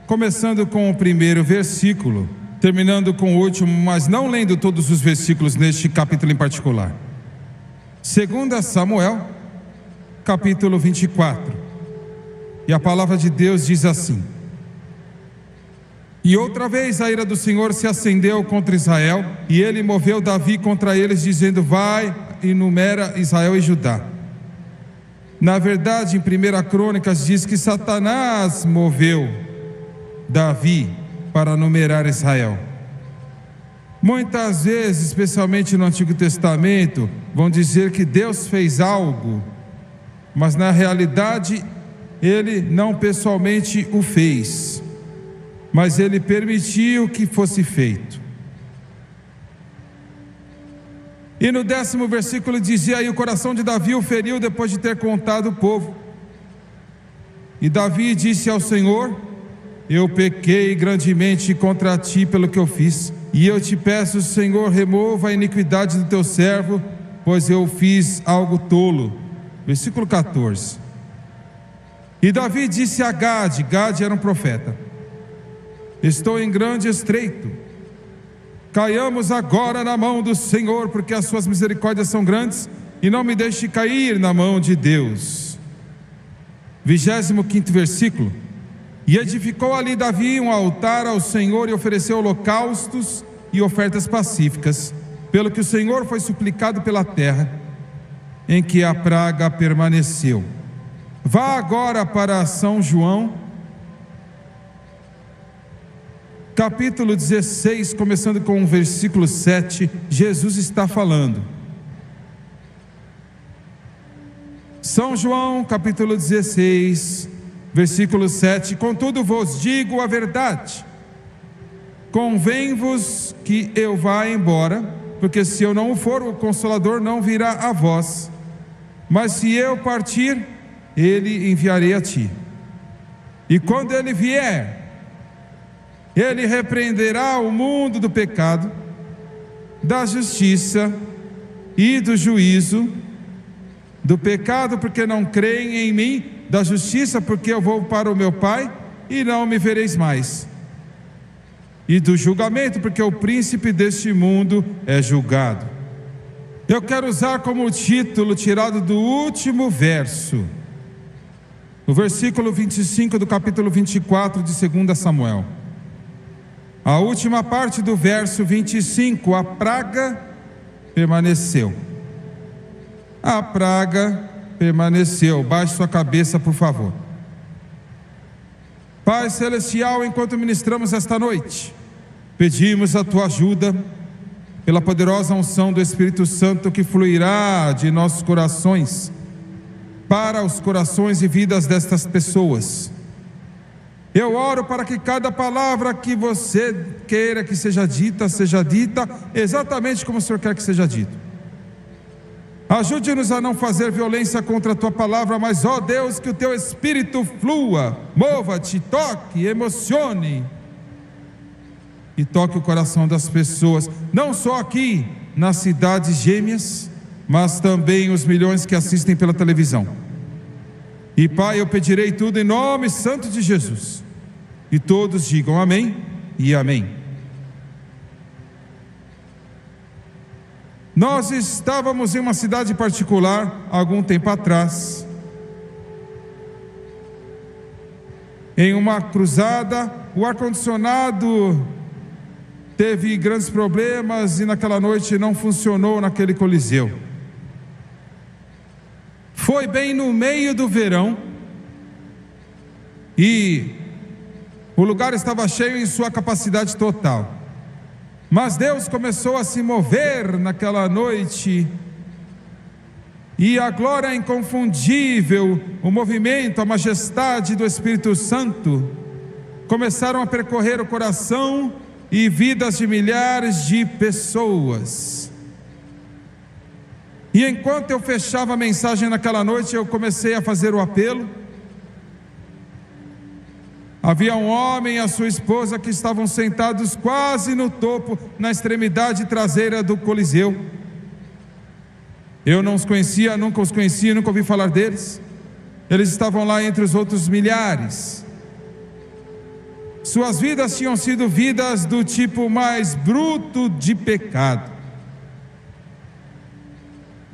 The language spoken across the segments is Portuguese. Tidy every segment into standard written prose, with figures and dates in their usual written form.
começando com o primeiro versículo, terminando com o último, mas não lendo todos os versículos neste capítulo em particular. 2 Samuel, capítulo 24. E a palavra de Deus diz assim: E outra vez a ira do Senhor se acendeu contra Israel, e ele moveu Davi contra eles, dizendo: Vai e numera Israel e Judá. Na verdade, em 1 Crônicas diz que Satanás moveu Davi para numerar Israel. Muitas vezes, especialmente no Antigo Testamento, vão dizer que Deus fez algo, mas na realidade ele não pessoalmente o fez, mas ele permitiu que fosse feito. E no 10º versículo dizia: E o coração de Davi o feriu depois de ter contado o povo. E Davi disse ao Senhor: Eu pequei grandemente contra ti pelo que eu fiz, e eu te peço, Senhor, remova a iniquidade do teu servo, pois eu fiz algo tolo. Versículo 14. E Davi disse a Gade, Gade era um profeta: Estou em grande estreito, caiamos agora na mão do Senhor, porque as suas misericórdias são grandes, e não me deixe cair na mão de Deus. 25º versículo. E edificou ali Davi um altar ao Senhor, e ofereceu holocaustos e ofertas pacíficas, pelo que o Senhor foi suplicado pela terra, em que a praga permaneceu. Vá agora para São João, capítulo 16, começando com o versículo 7, Jesus está falando. São João, capítulo 16, versículo 7: Contudo vos digo a verdade, convém-vos que eu vá embora, porque se eu não for, o Consolador não virá a vós, mas se eu partir, ele enviarei a ti. E quando ele vier, ele repreenderá o mundo do pecado, da justiça e do juízo. Do pecado, porque não creem em mim; da justiça, porque eu vou para o meu Pai e não me vereis mais; e do julgamento, porque o príncipe deste mundo é julgado. Eu quero usar como título, tirado do último verso, o versículo 25 do capítulo 24 de 2 Samuel. A última parte do verso 25: a praga permaneceu. A praga permaneceu. Baixe sua cabeça, por favor. Pai Celestial, enquanto ministramos esta noite, pedimos a tua ajuda, pela poderosa unção do Espírito Santo que fluirá de nossos corações, para os corações e vidas destas pessoas. Eu oro para que cada palavra que você queira que seja dita exatamente como o Senhor quer que seja dito. Ajude-nos a não fazer violência contra a tua palavra, mas, ó Deus, que o teu Espírito flua, mova-te, toque, emocione e toque o coração das pessoas, não só aqui nas cidades gêmeas, mas também os milhões que assistem pela televisão. E Pai, eu pedirei tudo em nome santo de Jesus. E todos digam amém e amém. Nós estávamos em uma cidade particular há algum tempo atrás, em uma cruzada. O ar-condicionado teve grandes problemas e naquela noite não funcionou naquele coliseu. Foi bem no meio do verão e o lugar estava cheio em sua capacidade total. Mas Deus começou a se mover naquela noite, e a glória inconfundível, o movimento, a majestade do Espírito Santo começaram a percorrer o coração e vidas de milhares de pessoas. E enquanto eu fechava a mensagem naquela noite, eu comecei a fazer o apelo. Havia um homem e a sua esposa que estavam sentados quase no topo, na extremidade traseira do coliseu. Eu não os conhecia, nunca ouvi falar deles. Eles estavam lá entre os outros milhares. Suas vidas tinham sido vidas do tipo mais bruto de pecado.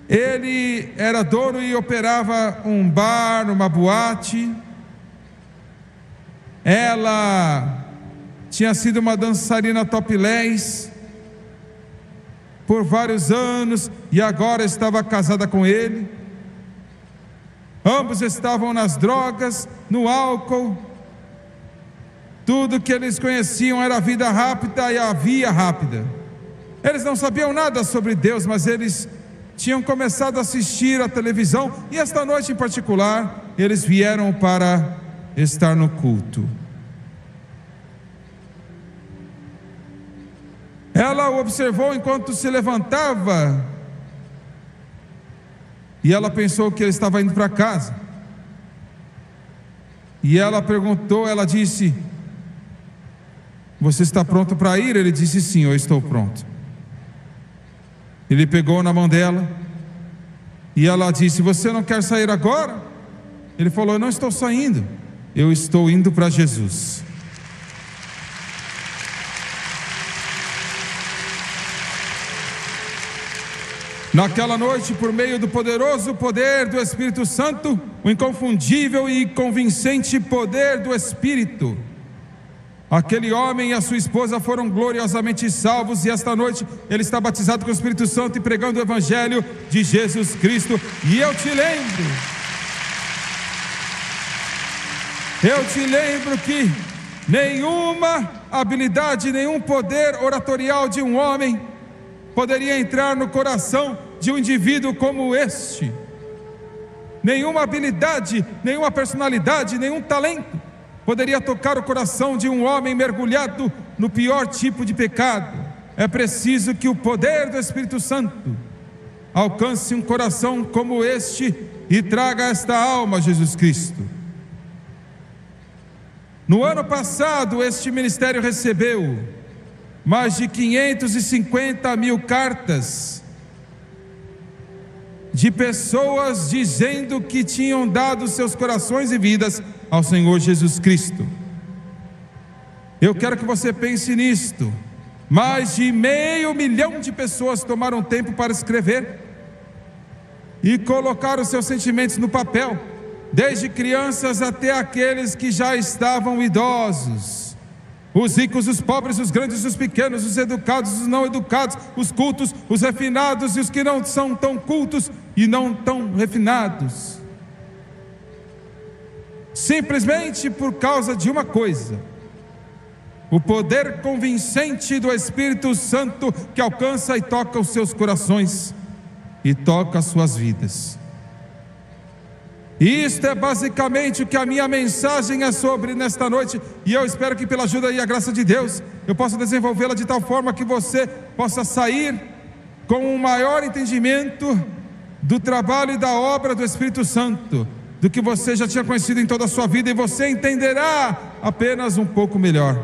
Ele era dono e operava um bar, uma boate. Ela tinha sido uma dançarina topless por vários anos e agora estava casada com ele. Ambos estavam nas drogas, no álcool. Tudo que eles conheciam era a vida rápida e a via rápida. Eles não sabiam nada sobre Deus, mas eles tinham começado a assistir a televisão, e esta noite em particular, eles vieram para estar no culto. Ela o observou enquanto se levantava, e ela pensou que ele estava indo para casa. E ela perguntou, ela disse: você está pronto para ir? Ele disse: sim, eu estou pronto. Ele pegou na mão dela, e ela disse: você não quer sair agora? Ele falou: eu não estou saindo, eu estou indo para Jesus. Naquela noite, por meio do poderoso poder do Espírito Santo, o inconfundível e convincente poder do Espírito, aquele homem e a sua esposa foram gloriosamente salvos, e esta noite ele está batizado com o Espírito Santo e pregando o Evangelho de Jesus Cristo. E eu te lembro que nenhuma habilidade, nenhum poder oratorial de um homem poderia entrar no coração de um indivíduo como este. Nenhuma habilidade, nenhuma personalidade, nenhum talento poderia tocar o coração de um homem mergulhado no pior tipo de pecado. É preciso que o poder do Espírito Santo alcance um coração como este e traga esta alma a Jesus Cristo. No ano passado, este ministério recebeu mais de 550 mil cartas de pessoas dizendo que tinham dado seus corações e vidas ao Senhor Jesus Cristo. Eu quero que você pense nisto. Mais de 500 mil de pessoas tomaram tempo para escrever e colocar os seus sentimentos no papel, desde crianças até aqueles que já estavam idosos. Os ricos, os pobres, os grandes, os pequenos, os educados, os não educados, os cultos, os refinados e os que não são tão cultos e não tão refinados. Simplesmente por causa de uma coisa: o poder convincente do Espírito Santo que alcança e toca os seus corações e toca as suas vidas. Isto é basicamente o que a minha mensagem é sobre nesta noite, e eu espero que pela ajuda e a graça de Deus eu possa desenvolvê-la de tal forma que você possa sair com um maior entendimento do trabalho e da obra do Espírito Santo, do que você já tinha conhecido em toda a sua vida, e você entenderá apenas um pouco melhor.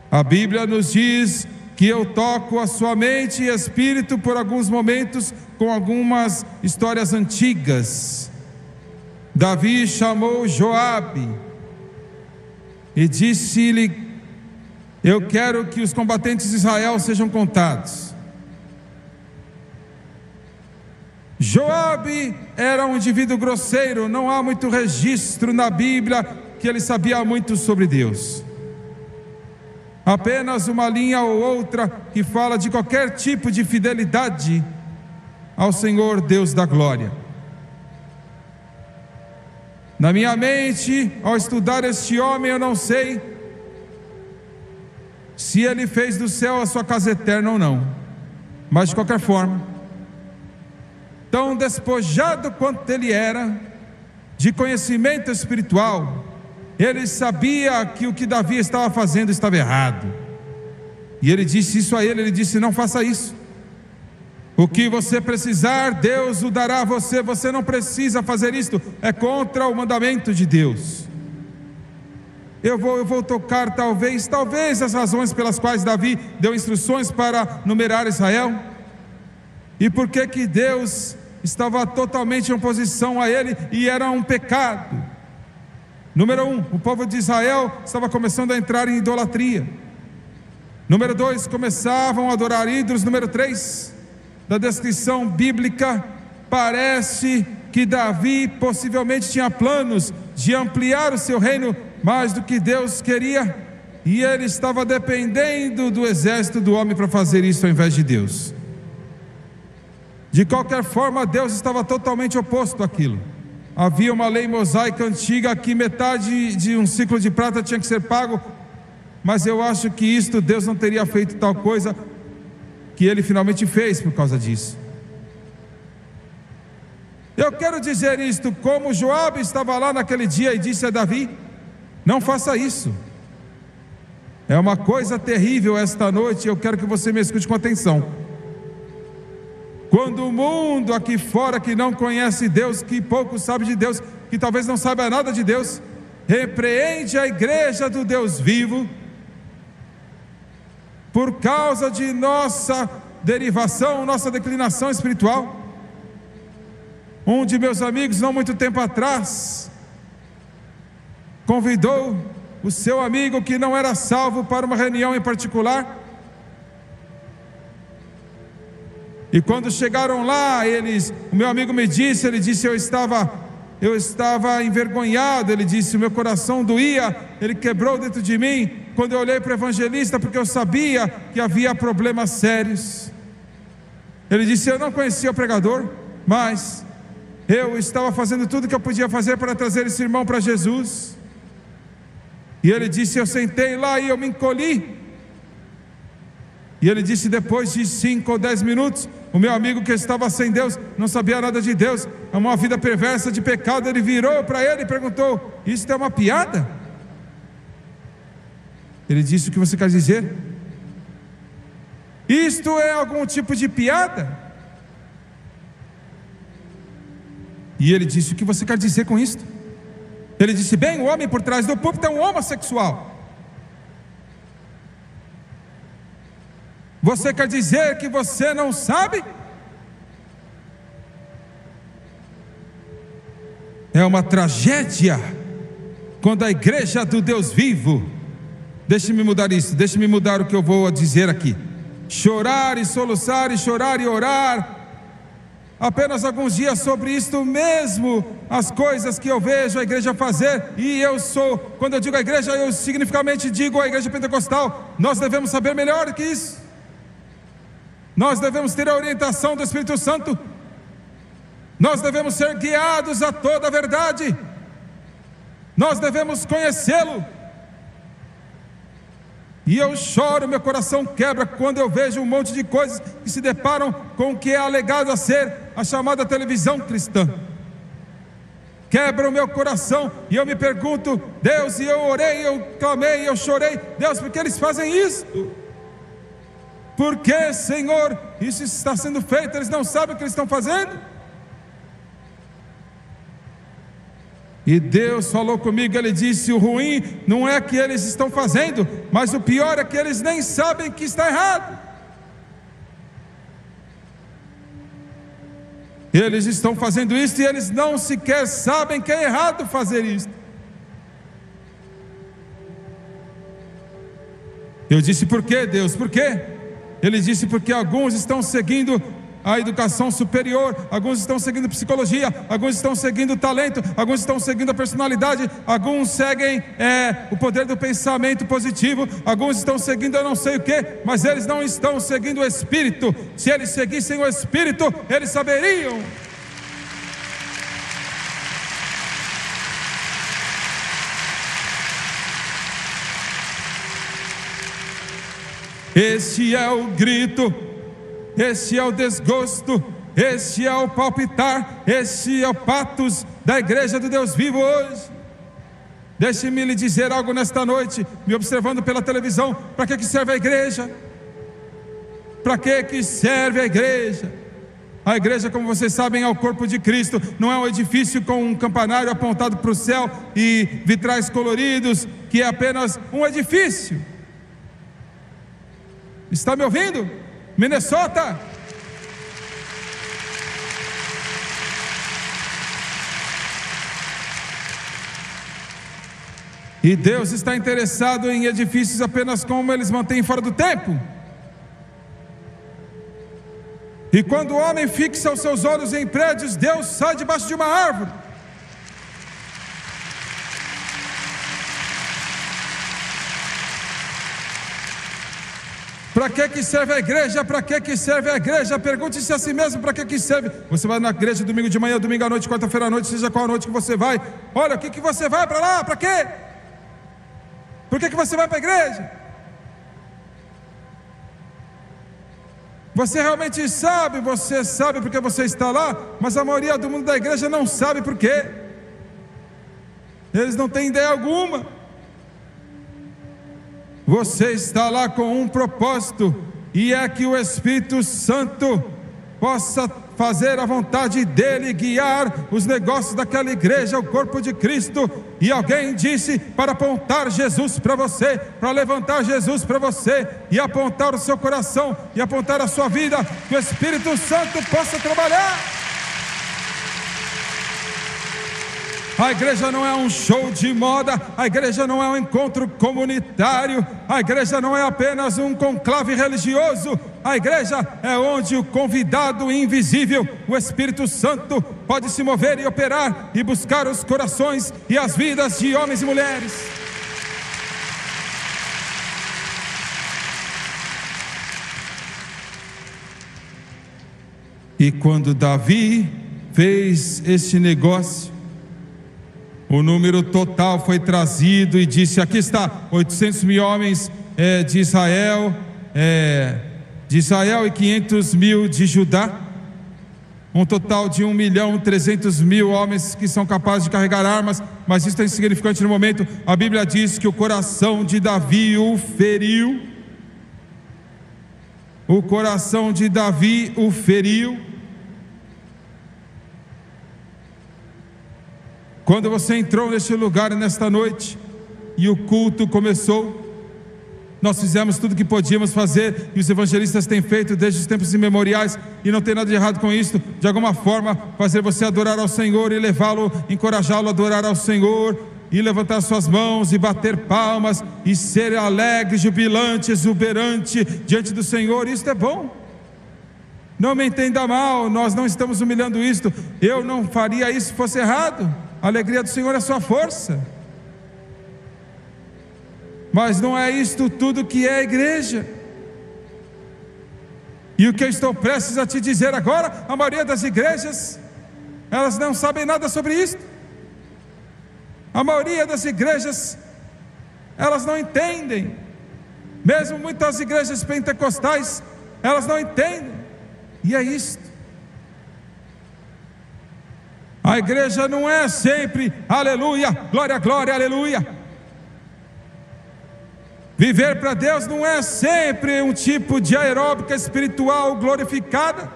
A Bíblia nos diz que eu toco a sua mente e espírito por alguns momentos com algumas histórias antigas. Davi chamou Joabe e disse-lhe: eu quero que os combatentes de Israel sejam contados. Joabe era um indivíduo grosseiro, não há muito registro na Bíblia que ele sabia muito sobre Deus. Apenas uma linha ou outra que fala de qualquer tipo de fidelidade ao Senhor Deus da glória. Na minha mente, ao estudar este homem, eu não sei se ele fez do céu a sua casa eterna ou não, mas de qualquer forma, tão despojado quanto ele era de conhecimento espiritual, ele sabia que o que Davi estava fazendo estava errado, e ele disse isso a ele. Ele disse: não faça isso. O que você precisar, Deus o dará a você. Você não precisa fazer isto, é contra o mandamento de Deus. Eu vou tocar talvez as razões pelas quais Davi deu instruções para numerar Israel, e por que Deus estava totalmente em oposição a ele, e era um pecado. Número 1, o povo de Israel estava começando a entrar em idolatria. Número 2, começavam a adorar ídolos. Número 3, da descrição bíblica, parece que Davi possivelmente tinha planos de ampliar o seu reino mais do que Deus queria, e ele estava dependendo do exército do homem para fazer isso ao invés de Deus. De qualquer forma, Deus estava totalmente oposto àquilo. Havia uma lei mosaica antiga que metade de um ciclo de prata tinha que ser pago, mas eu acho que isto, Deus não teria feito tal coisa que ele finalmente fez por causa disso. Eu quero dizer isto, como Joabe estava lá naquele dia e disse a Davi: não faça isso. É uma coisa terrível esta noite, eu quero que você me escute com atenção. Quando o mundo aqui fora que não conhece Deus, que pouco sabe de Deus, que talvez não saiba nada de Deus, repreende a igreja do Deus vivo, por causa de nossa derivação, nossa declinação espiritual. Um de meus amigos, não muito tempo atrás, convidou o seu amigo que não era salvo para uma reunião em particular. E quando chegaram lá, o meu amigo me disse, ele disse: eu estava envergonhado, ele disse, o meu coração doía, ele quebrou dentro de mim, quando eu olhei para o evangelista, porque eu sabia que havia problemas sérios. Ele disse: eu não conhecia o pregador, mas eu estava fazendo tudo que eu podia fazer para trazer esse irmão para Jesus. E ele disse: eu sentei lá e eu me encolhi. E ele disse, depois de 5 ou 10 minutos, o meu amigo que estava sem Deus, não sabia nada de Deus, uma vida perversa de pecado, ele virou para ele e perguntou: isto é uma piada? Ele disse: o que você quer dizer? Isto é algum tipo de piada? E ele disse: o que você quer dizer com isto? Ele disse: bem, o homem por trás do púlpito é um homossexual. Você quer dizer que você não sabe? É uma tragédia quando a igreja do Deus vivo, deixe-me mudar isso, deixe-me mudar o que eu vou dizer aqui, chorar e soluçar e chorar e orar apenas alguns dias sobre isto mesmo, as coisas que eu vejo a igreja fazer. E quando eu digo a igreja, eu significativamente digo a igreja pentecostal. Nós devemos saber melhor do que isso. Nós devemos ter a orientação do Espírito Santo. Nós devemos ser guiados a toda a verdade. Nós devemos conhecê-lo. E eu choro, meu coração quebra quando eu vejo um monte de coisas que se deparam com o que é alegado a ser a chamada televisão cristã. Quebra o meu coração e eu me pergunto: Deus, e eu orei, eu clamei, eu chorei, Deus, por que eles fazem isso? Por que, Senhor, isso está sendo feito? Eles não sabem o que eles estão fazendo? E Deus falou comigo, Ele disse: o ruim não é que eles estão fazendo, mas o pior é que eles nem sabem que está errado. Eles estão fazendo isso e eles não sequer sabem que é errado fazer isso. Eu disse: por que, Deus? Por quê? Ele disse: porque alguns estão seguindo a educação superior, alguns estão seguindo psicologia, alguns estão seguindo talento, alguns estão seguindo a personalidade, alguns seguem o poder do pensamento positivo, alguns estão seguindo eu não sei o que, mas eles não estão seguindo o Espírito. Se eles seguissem o Espírito, eles saberiam. Este é o grito, este é o desgosto, este é o palpitar, este é o patos da igreja do Deus vivo hoje. Deixe-me lhe dizer algo nesta noite, me observando pela televisão: para que serve a igreja? Para que serve a igreja? A igreja, como vocês sabem, é o corpo de Cristo, não é um edifício com um campanário apontado para o céu e vitrais coloridos, que é apenas um edifício. Está me ouvindo? Minnesota! E Deus está interessado em edifícios apenas como eles mantêm fora do tempo. E quando o homem fixa os seus olhos em prédios, Deus sai debaixo de uma árvore. Para que serve a igreja? Para que serve a igreja? Pergunte-se a si mesmo, para que serve? Você vai na igreja domingo de manhã, domingo à noite, quarta-feira à noite, seja qual a noite que você vai. Olha, o que você vai para lá? Para quê? Por que você vai para a igreja? Você realmente sabe, você sabe porque você está lá, mas a maioria do mundo da igreja não sabe por quê. Eles não têm ideia alguma. Você está lá com um propósito, e é que o Espírito Santo possa fazer a vontade dele, guiar os negócios daquela igreja, o corpo de Cristo. E alguém disse para apontar Jesus para você, para levantar Jesus para você, e apontar o seu coração, e apontar a sua vida, que o Espírito Santo possa trabalhar. A igreja não é um show de moda, a igreja não é um encontro comunitário, a igreja não é apenas um conclave religioso, a igreja é onde o convidado invisível, o Espírito Santo, pode se mover e operar e buscar os corações e as vidas de homens e mulheres. E quando Davi fez este negócio, o número total foi trazido e disse: aqui está, 800 mil homens de Israel e 500 mil de Judá, um total de 1.300.000 homens que são capazes de carregar armas. Mas isso é insignificante no momento. A Bíblia diz que o coração de Davi o feriu. O coração de Davi o feriu. Quando você entrou neste lugar nesta noite e o culto começou, nós fizemos tudo o que podíamos fazer, e os evangelistas têm feito desde os tempos imemoriais, e não tem nada de errado com isso. De alguma forma fazer você adorar ao Senhor e levá-lo, encorajá-lo a adorar ao Senhor, e levantar suas mãos e bater palmas e ser alegre, jubilante, exuberante diante do Senhor. Isso é bom. Não me entenda mal, nós não estamos humilhando isto. Eu não faria isso se fosse errado. A alegria do Senhor é sua força. Mas não é isto tudo que é a igreja. E o que eu estou prestes a te dizer agora, a maioria das igrejas, elas não sabem nada sobre isto. A maioria das igrejas, elas não entendem. Mesmo muitas igrejas pentecostais, elas não entendem. E é isto. A igreja não é sempre aleluia, glória, glória, aleluia. Viver para Deus não é sempre um tipo de aeróbica espiritual glorificada.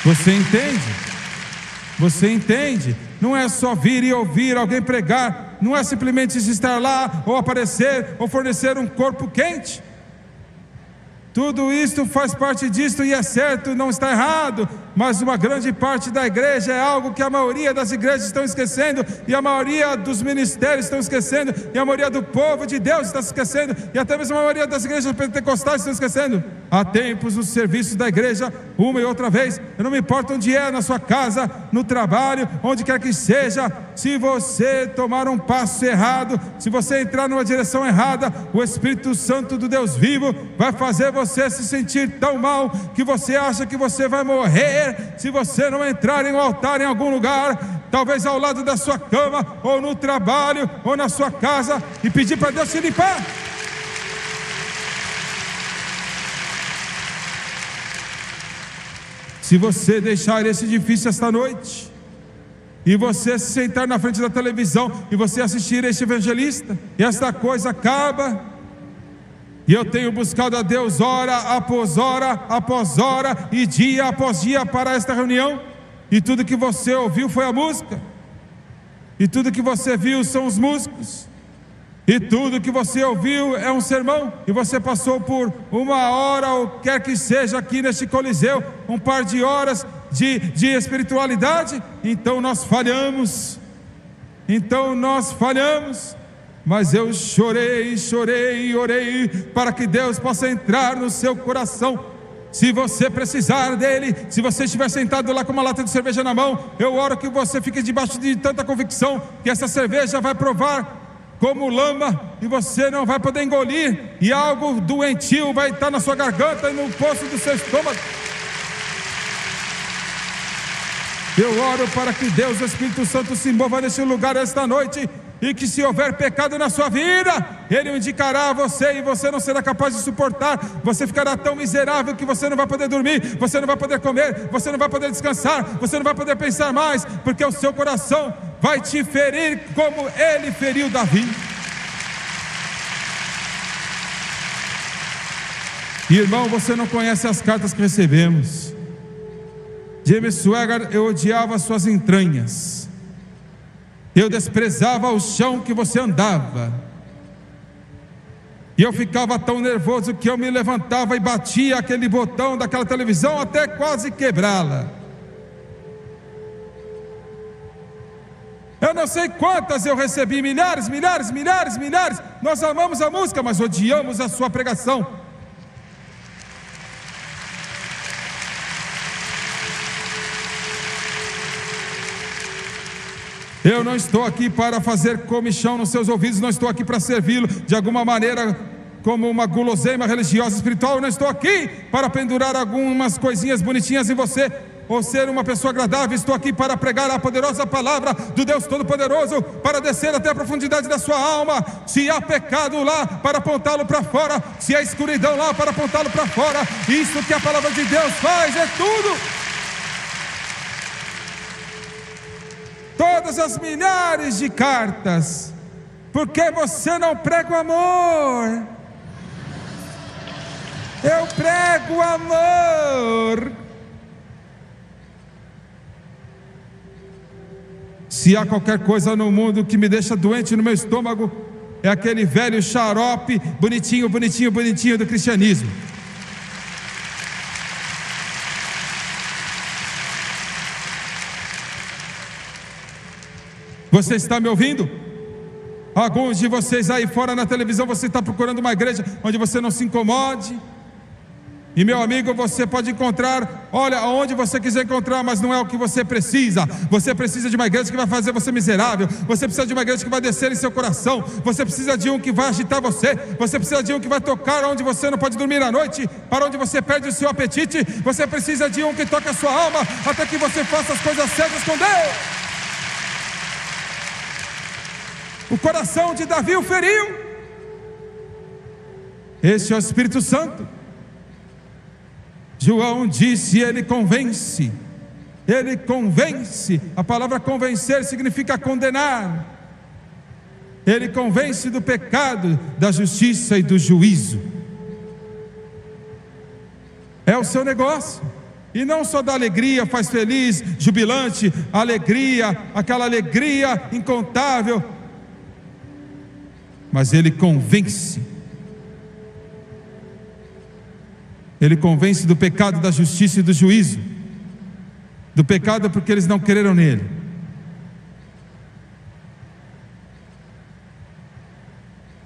Você entende? Você entende? Não é só vir e ouvir alguém pregar, não é simplesmente estar lá, ou aparecer, ou fornecer um corpo quente. Tudo isso faz parte disso e é certo, não está errado, mas uma grande parte da igreja é algo que a maioria das igrejas estão esquecendo, e a maioria dos ministérios estão esquecendo, e a maioria do povo de Deus está esquecendo, e até mesmo a maioria das igrejas pentecostais estão esquecendo. Há tempos os serviços da igreja, uma e outra vez, eu não me importo onde é, na sua casa, no trabalho, onde quer que seja, se você tomar um passo errado, se você entrar numa direção errada, o Espírito Santo do Deus vivo vai fazer você se sentir tão mal, que você acha que você vai morrer, se você não entrar em um altar em algum lugar, talvez ao lado da sua cama, ou no trabalho, ou na sua casa, e pedir para Deus te limpar. Se você deixar esse edifício esta noite, e você se sentar na frente da televisão, e você assistir este evangelista, e esta coisa acaba. E eu tenho buscado a Deus hora após hora, e dia após dia para esta reunião, e tudo que você ouviu foi a música, e tudo que você viu são os músicos, e tudo que você ouviu é um sermão, e você passou por 1 hora, ou quer que seja aqui neste Coliseu, um par de horas de espiritualidade, então nós falhamos, mas eu chorei e orei, para que Deus possa entrar no seu coração. Se você precisar dele, se você estiver sentado lá com uma lata de cerveja na mão, eu oro que você fique debaixo de tanta convicção, que essa cerveja vai provar como lama, e você não vai poder engolir, e algo doentio vai estar na sua garganta e no poço do seu estômago. Eu oro para que Deus, o Espírito Santo, se mova nesse lugar esta noite, e que se houver pecado na sua vida, Ele o indicará a você, e você não será capaz de suportar. Você ficará tão miserável que você não vai poder dormir, você não vai poder comer, você não vai poder descansar, você não vai poder pensar mais, porque o seu coração vai te ferir como ele feriu Davi. Irmão, você não conhece as cartas que recebemos. James Swagger, eu odiava suas entranhas, eu desprezava o chão que você andava, e eu ficava tão nervoso que eu me levantava e batia aquele botão daquela televisão até quase quebrá-la. Eu não sei quantas eu recebi, milhares. Nós amamos a música, mas odiamos a sua pregação. Eu não estou aqui para fazer comichão nos seus ouvidos, não estou aqui para servi-lo de alguma maneira como uma guloseima religiosa espiritual. Eu não estou aqui para pendurar algumas coisinhas bonitinhas em você, ou ser uma pessoa agradável. Estou aqui para pregar a poderosa palavra do Deus Todo-Poderoso, para descer até a profundidade da sua alma. Se há pecado lá, para apontá-lo para fora. Se há escuridão lá, para apontá-lo para fora. Isso que a palavra de Deus faz, é tudo. Todas as milhares de cartas, porque você não prega o amor. Eu prego o amor. Se há qualquer coisa no mundo que me deixa doente no meu estômago, é aquele velho xarope bonitinho do cristianismo. Você está me ouvindo? Alguns de vocês aí fora na televisão, você está procurando uma igreja onde você não se incomode. E meu amigo, você pode encontrar, olha, aonde você quiser encontrar, mas não é o que você precisa. Você precisa de uma igreja que vai fazer você miserável. Você precisa de uma igreja que vai descer em seu coração. Você precisa de um que vai agitar você. Você precisa de um que vai tocar onde você não pode dormir à noite, para onde você perde o seu apetite. Você precisa de um que toque a sua alma, até que você faça as coisas certas com Deus. O coração de Davi o feriu. Este é o Espírito Santo. João disse: ele convence. Ele convence. A palavra convencer significa condenar. Ele convence do pecado, da justiça e do juízo. É o seu negócio. E não só da alegria faz feliz, jubilante, alegria, aquela alegria incontável, mas ele convence. Ele convence do pecado, da justiça e do juízo. Do pecado porque eles não creram nele.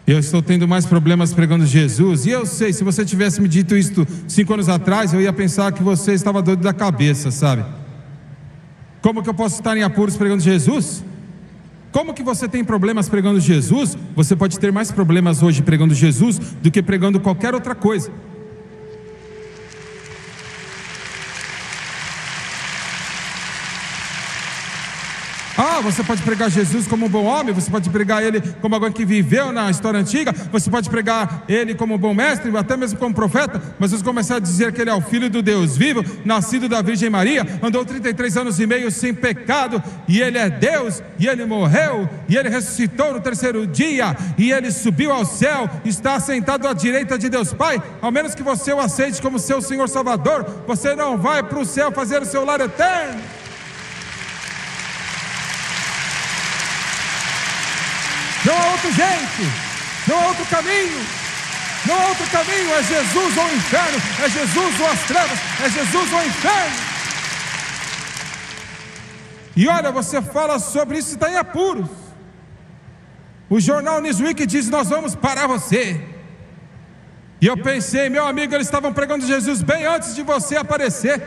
Eu estou tendo mais problemas pregando Jesus. E eu sei, se você tivesse me dito isto 5 anos atrás, eu ia pensar que você estava doido da cabeça, sabe? Como que eu posso estar em apuros pregando Jesus? Como que você tem problemas pregando Jesus? Você pode ter mais problemas hoje pregando Jesus do que pregando qualquer outra coisa. Você pode pregar Jesus como um bom homem, você pode pregar ele como alguém que viveu na história antiga, você pode pregar ele como um bom mestre, até mesmo como profeta, mas você começar a dizer que ele é o Filho do Deus vivo, nascido da Virgem Maria, andou 33 anos e meio sem pecado, e ele é Deus, e ele morreu, e ele ressuscitou no 3º dia, e ele subiu ao céu, está sentado à direita de Deus Pai. Ao menos que você o aceite como seu Senhor Salvador, você não vai para o céu fazer o seu lar eterno. Não há outro jeito. Não há outro caminho. Não há outro caminho. É Jesus ou o inferno. É Jesus ou as trevas. É Jesus ou o inferno. E olha, você fala sobre isso e está em apuros. O jornal Newsweek diz: nós vamos parar você. E eu pensei, meu amigo, eles estavam pregando Jesus bem antes de você aparecer.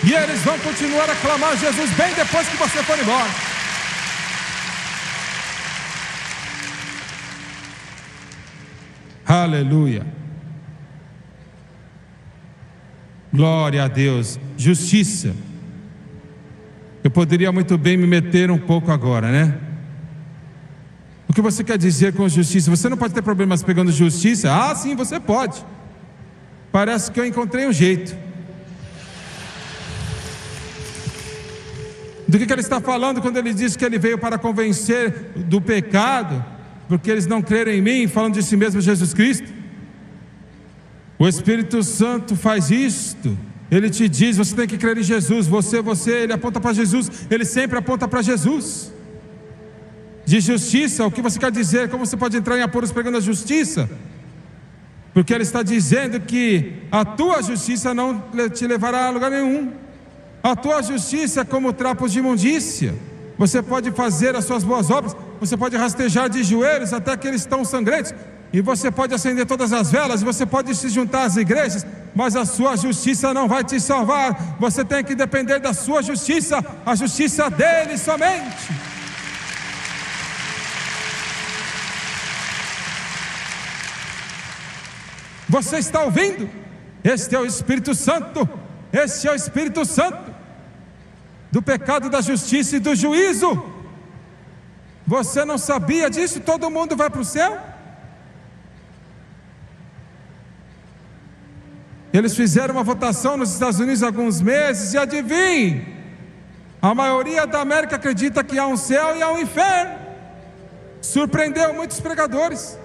E eles vão continuar a clamar Jesus bem depois que você for embora. Aleluia. Glória a Deus. Justiça. Eu poderia muito bem me meter um pouco agora, né? O que você quer dizer com justiça? Você não pode ter problemas pegando justiça? Ah, sim, você pode. Parece que eu encontrei um jeito. Do que ele está falando quando ele diz que ele veio para convencer do pecado, porque eles não creram em mim, falando de si mesmo, Jesus Cristo? O Espírito Santo faz isto. Ele te diz: você tem que crer em Jesus. Ele aponta para Jesus. Ele sempre aponta para Jesus. De justiça, o que você quer dizer? Como você pode entrar em apuros pregando a justiça? Porque ele está dizendo que a tua justiça não te levará a lugar nenhum. A tua justiça é como trapos de imundícia. Você pode fazer as suas boas obras, você pode rastejar de joelhos até que eles estão sangrentos, e você pode acender todas as velas, e você pode se juntar às igrejas, mas a sua justiça não vai te salvar. Você tem que depender da sua justiça, a justiça dele somente. Você está ouvindo? Este é o Espírito Santo. Este é o Espírito Santo do pecado, da justiça e do juízo. Você não sabia disso? Todo mundo vai para o céu? Eles fizeram uma votação nos Estados Unidos há alguns meses, e adivinhe, a maioria da América acredita que há um céu e há um inferno. Surpreendeu muitos pregadores.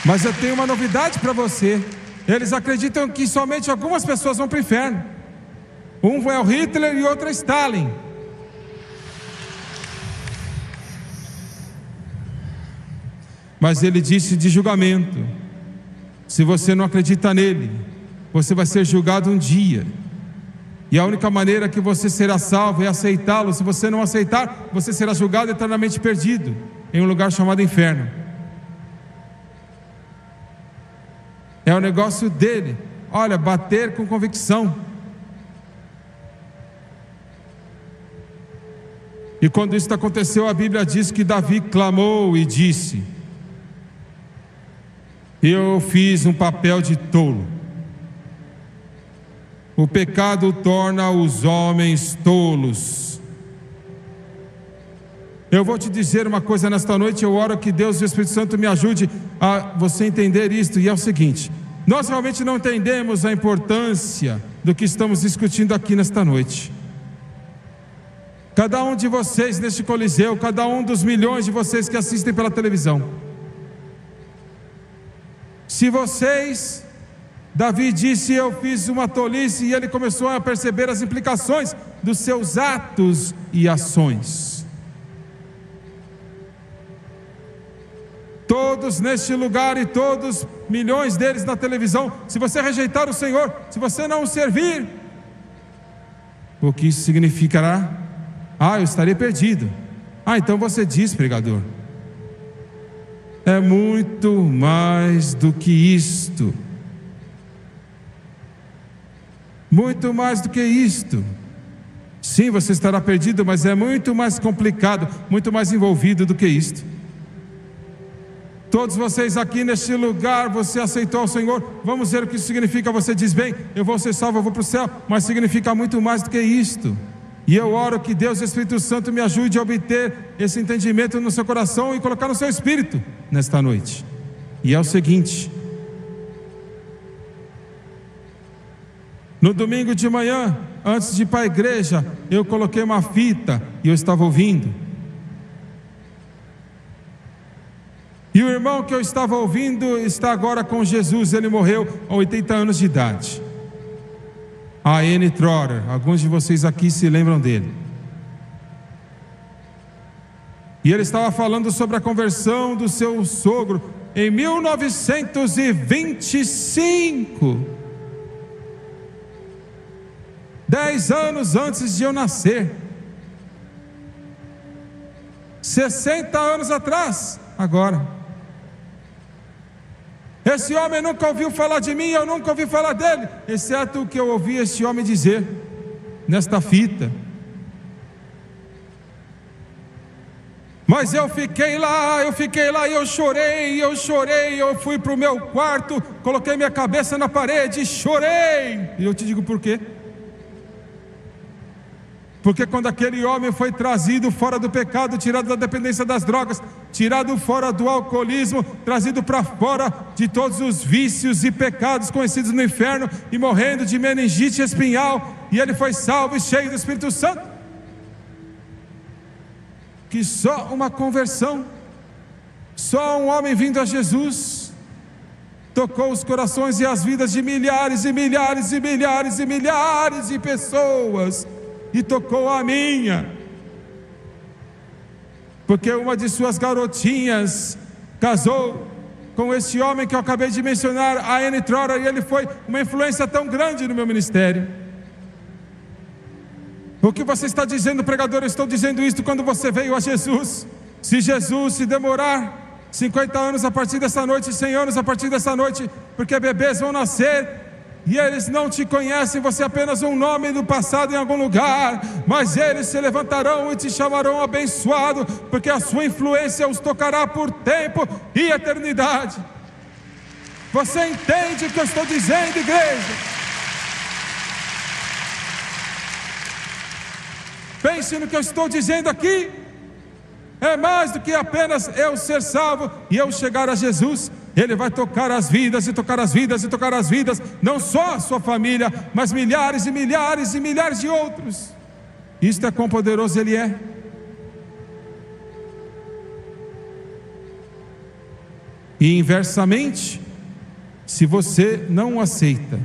Mas eu tenho uma novidade para você. Eles acreditam que somente algumas pessoas vão para o inferno. Um é o Hitler e outro é Stalin. Mas ele disse de julgamento: se você não acredita nele, você vai ser julgado um dia. E a única maneira que você será salvo é aceitá-lo. Se você não aceitar, você será julgado eternamente perdido em um lugar chamado inferno. É o negócio dele. Olha, bater com convicção. E quando isso aconteceu, a Bíblia diz que Davi clamou e disse: eu fiz um papel de tolo. O pecado torna os homens tolos. Eu vou te dizer uma coisa nesta noite. Eu oro que Deus e o Espírito Santo me ajude a você entender isto. E é o seguinte: nós realmente não entendemos a importância do que estamos discutindo aqui nesta noite. Cada um de vocês neste coliseu, cada um dos milhões de vocês que assistem pela televisão, se vocês, Davi disse: eu fiz uma tolice, e ele começou a perceber as implicações dos seus atos e ações. Todos neste lugar e todos, milhões deles na televisão, se você rejeitar o Senhor, se você não o servir, o que isso significará? Eu estarei perdido. Então você diz, pregador, é muito mais do que isto. Muito mais do que isto. Sim, você estará perdido, mas é muito mais complicado, muito mais envolvido do que isto. Todos vocês aqui neste lugar, você aceitou o Senhor. Vamos ver o que isso significa. Você diz: bem, eu vou ser salvo, eu vou para o céu. Mas significa muito mais do que isto. E eu oro que Deus e o Espírito Santo me ajude a obter esse entendimento no seu coração e colocar no seu espírito nesta noite. E é o seguinte: no domingo de manhã, antes de ir para a igreja, eu coloquei uma fita e eu estava ouvindo. E o irmão que eu estava ouvindo está agora com Jesus. Ele morreu a 80 anos de idade. A.N. Trotter. Alguns de vocês aqui se lembram dele. E ele estava falando sobre a conversão do seu sogro em 1925, 10 anos antes de eu nascer, 60 anos atrás, agora. Esse homem nunca ouviu falar de mim, eu nunca ouvi falar dele, exceto o que eu ouvi este homem dizer nesta fita. Mas eu fiquei lá e eu chorei, eu fui para o meu quarto, coloquei minha cabeça na parede e chorei. E eu te digo por quê? Porque quando aquele homem foi trazido fora do pecado, tirado da dependência das drogas, tirado fora do alcoolismo, trazido para fora de todos os vícios e pecados conhecidos no inferno, e morrendo de meningite espinhal, e ele foi salvo e cheio do Espírito Santo, que só uma conversão, só um homem vindo a Jesus, tocou os corações e as vidas de milhares e milhares e milhares e milhares de pessoas, e tocou a minha, porque uma de suas garotinhas casou com esse homem que eu acabei de mencionar, A.N. Trotter, e ele foi uma influência tão grande no meu ministério. O que você está dizendo, pregador? Eu estou dizendo isto quando você veio a Jesus. Se Jesus se demorar 50 anos a partir dessa noite, 100 anos a partir dessa noite, porque bebês vão nascer e eles não te conhecem, você é apenas um nome do passado em algum lugar, mas eles se levantarão e te chamarão abençoado, porque a sua influência os tocará por tempo e eternidade. Você entende o que eu estou dizendo, igreja? Pense no que eu estou dizendo aqui. É mais do que apenas eu ser salvo e eu chegar a Jesus. Ele vai tocar as vidas e tocar as vidas e tocar as vidas, não só a sua família, mas milhares e milhares e milhares de outros. Isto é quão poderoso Ele é. E inversamente, se você não o aceita,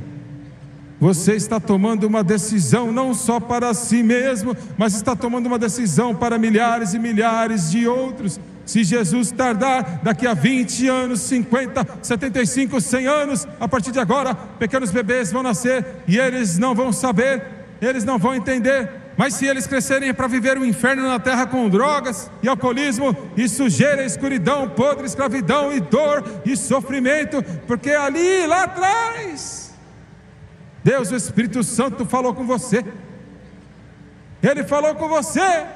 você está tomando uma decisão não só para si mesmo, mas está tomando uma decisão para milhares e milhares de outros. Se Jesus tardar, daqui a 20 anos, 50, 75, 100 anos, a partir de agora, pequenos bebês vão nascer e eles não vão saber, eles não vão entender. Mas se eles crescerem para viver o inferno na terra com drogas e alcoolismo e sujeira, escuridão, podre, escravidão e dor e sofrimento, porque ali, lá atrás, Deus, o Espírito Santo falou com você. Ele falou com você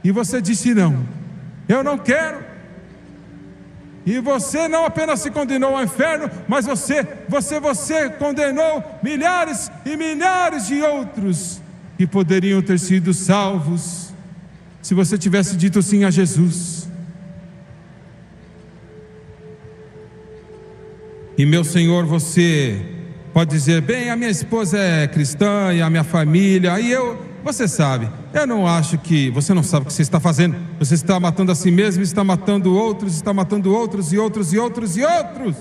e você disse não. Eu não quero. E você não apenas se condenou ao inferno, mas você condenou milhares e milhares de outros que poderiam ter sido salvos se você tivesse dito sim a Jesus. E meu Senhor, você pode dizer, bem, a minha esposa é cristã e a minha família, e você sabe, eu não acho que, você não sabe o que você está fazendo, você está matando a si mesmo, está matando outros, está matando outros e outros e outros e outros.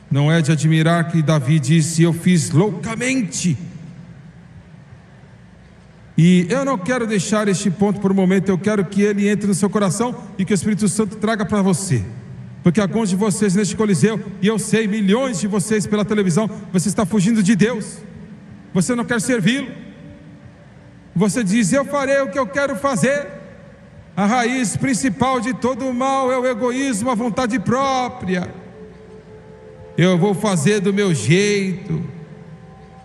Não é de admirar que Davi disse, eu fiz loucamente. E eu não quero deixar este ponto por um momento, eu quero que ele entre no seu coração e que o Espírito Santo traga para você. Porque alguns de vocês neste coliseu, e eu sei, milhões de vocês pela televisão, você está fugindo de Deus, você não quer servi-lo, você diz, eu farei o que eu quero fazer. A raiz principal de todo o mal é o egoísmo, a vontade própria. Eu vou fazer do meu jeito.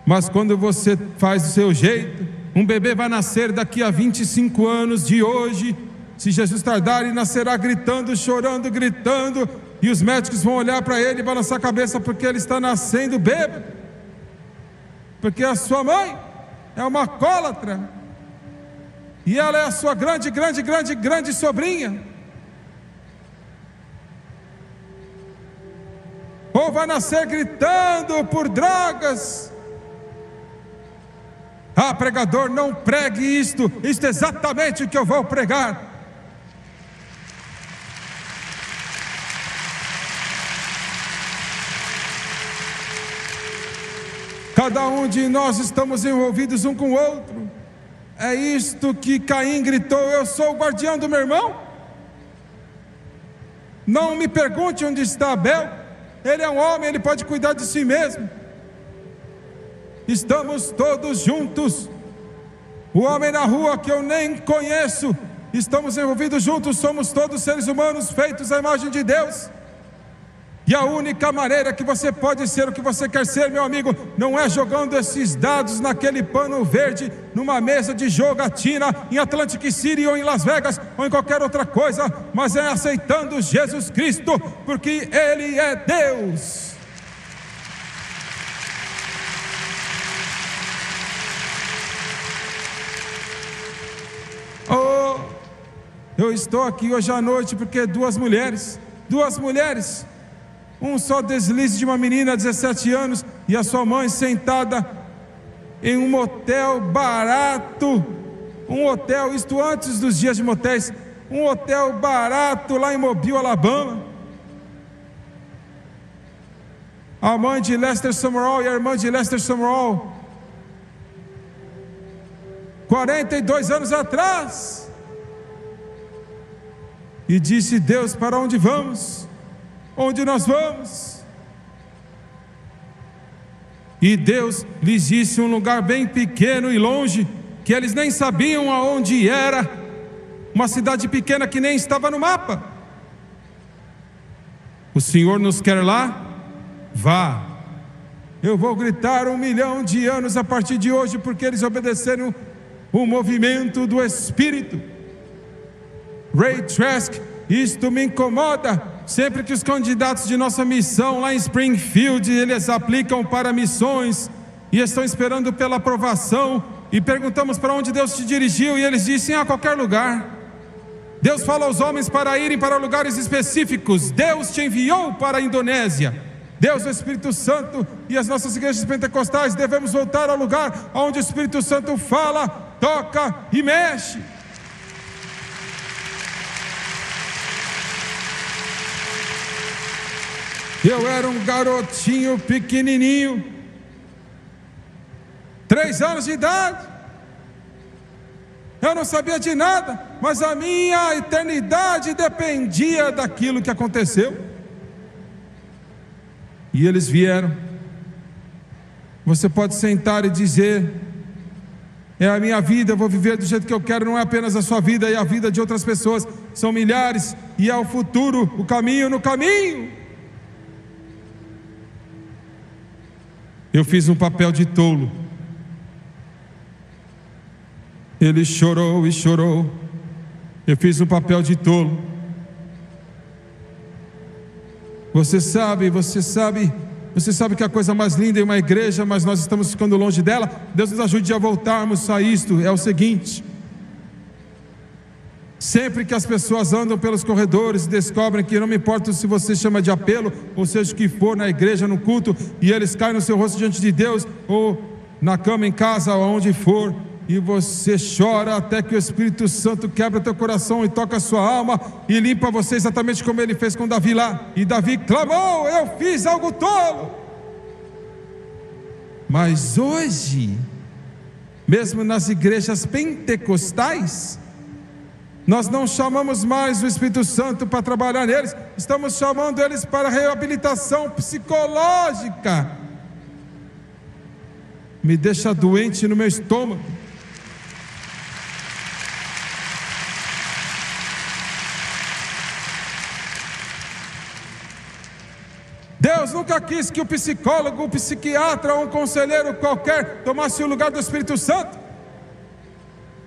Mas quando você faz do seu jeito, um bebê vai nascer daqui a 25 anos de hoje, se Jesus tardar, ele nascerá gritando, chorando, gritando, e os médicos vão olhar para ele e balançar a cabeça, porque ele está nascendo bêbado, porque a sua mãe é uma alcoólatra, e ela é a sua grande sobrinha. Ou vai nascer gritando por drogas. Ah, pregador, não pregue isto é exatamente o que eu vou pregar. Cada um de nós estamos envolvidos um com o outro. É isto que Caim gritou: eu sou o guardião do meu irmão. Não me pergunte onde está Abel. Ele é um homem, ele pode cuidar de si mesmo. Estamos todos juntos. O homem na rua que eu nem conheço, estamos envolvidos juntos. Somos todos seres humanos feitos à imagem de Deus. E a única maneira que você pode ser o que você quer ser, meu amigo, não é jogando esses dados naquele pano verde, numa mesa de jogatina em Atlantic City ou em Las Vegas ou em qualquer outra coisa, mas é aceitando Jesus Cristo, porque Ele é Deus. Oh, eu estou aqui hoje à noite porque duas mulheres, um só deslize de uma menina de 17 anos e a sua mãe sentada em um motel barato, um hotel, isto antes dos dias de motéis, um hotel barato lá em Mobile, Alabama. A mãe de Lester Sumrall e a irmã de Lester Sumrall, 42 anos atrás, e disse: Deus, para onde vamos? Onde nós vamos? E Deus lhes disse um lugar bem pequeno e longe, que eles nem sabiam aonde era, uma cidade pequena que nem estava no mapa. O Senhor nos quer lá? Vá. Eu vou gritar 1 milhão de anos a partir de hoje, porque eles obedeceram o movimento do Espírito. Ray Trask, isto me incomoda. Sempre que os candidatos de nossa missão lá em Springfield, eles aplicam para missões e estão esperando pela aprovação, e perguntamos para onde Deus te dirigiu, e eles dizem: a qualquer lugar. Deus fala aos homens para irem para lugares específicos. Deus te enviou para a Indonésia. Deus, o Espírito Santo, e as nossas igrejas pentecostais devemos voltar ao lugar onde o Espírito Santo fala, toca e mexe. Eu era um garotinho pequenininho, 3 anos de idade. Eu não sabia de nada, mas a minha eternidade dependia daquilo que aconteceu. E eles vieram. Você pode sentar e dizer: é a minha vida, eu vou viver do jeito que eu quero. Não é apenas a sua vida, é a vida de outras pessoas. São milhares, e é o futuro, o caminho no caminho. Eu fiz um papel de tolo. Ele chorou e chorou. Eu fiz um papel de tolo. Você sabe que a coisa mais linda é uma igreja, mas nós estamos ficando longe dela. Deus nos ajude a voltarmos a isto. É o seguinte: sempre que as pessoas andam pelos corredores e descobrem que, não me importa se você chama de apelo, ou seja o que for, na igreja, no culto, e eles caem no seu rosto diante de Deus, ou na cama, em casa, ou onde for, e você chora até que o Espírito Santo quebra teu coração e toca a sua alma e limpa você, exatamente como ele fez com Davi lá. E Davi clamou: eu fiz algo tolo. Mas hoje, mesmo nas igrejas pentecostais, nós não chamamos mais o Espírito Santo para trabalhar neles, estamos chamando eles para reabilitação psicológica. Me deixa doente no meu estômago. Deus nunca quis que o psicólogo, o psiquiatra ou um conselheiro qualquer tomasse o lugar do Espírito Santo.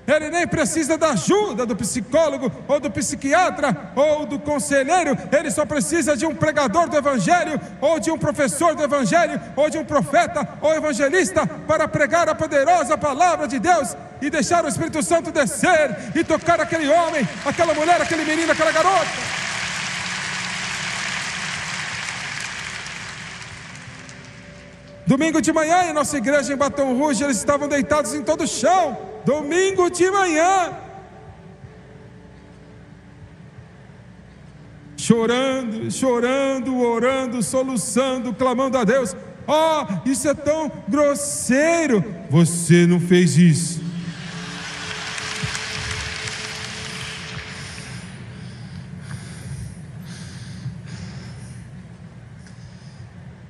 Ele nem precisa da ajuda do psicólogo ou do psiquiatra ou do conselheiro. Ele só precisa de um pregador do evangelho, ou de um professor do evangelho, ou de um profeta ou evangelista, para pregar a poderosa palavra de Deus e deixar o Espírito Santo descer e tocar aquele homem, aquela mulher, aquele menino, aquela garota. Domingo de manhã, em nossa igreja em Baton Rouge, eles estavam deitados em todo o chão. Domingo de manhã, chorando, orando, soluçando, clamando a Deus. Oh, isso é tão grosseiro. Você não fez isso.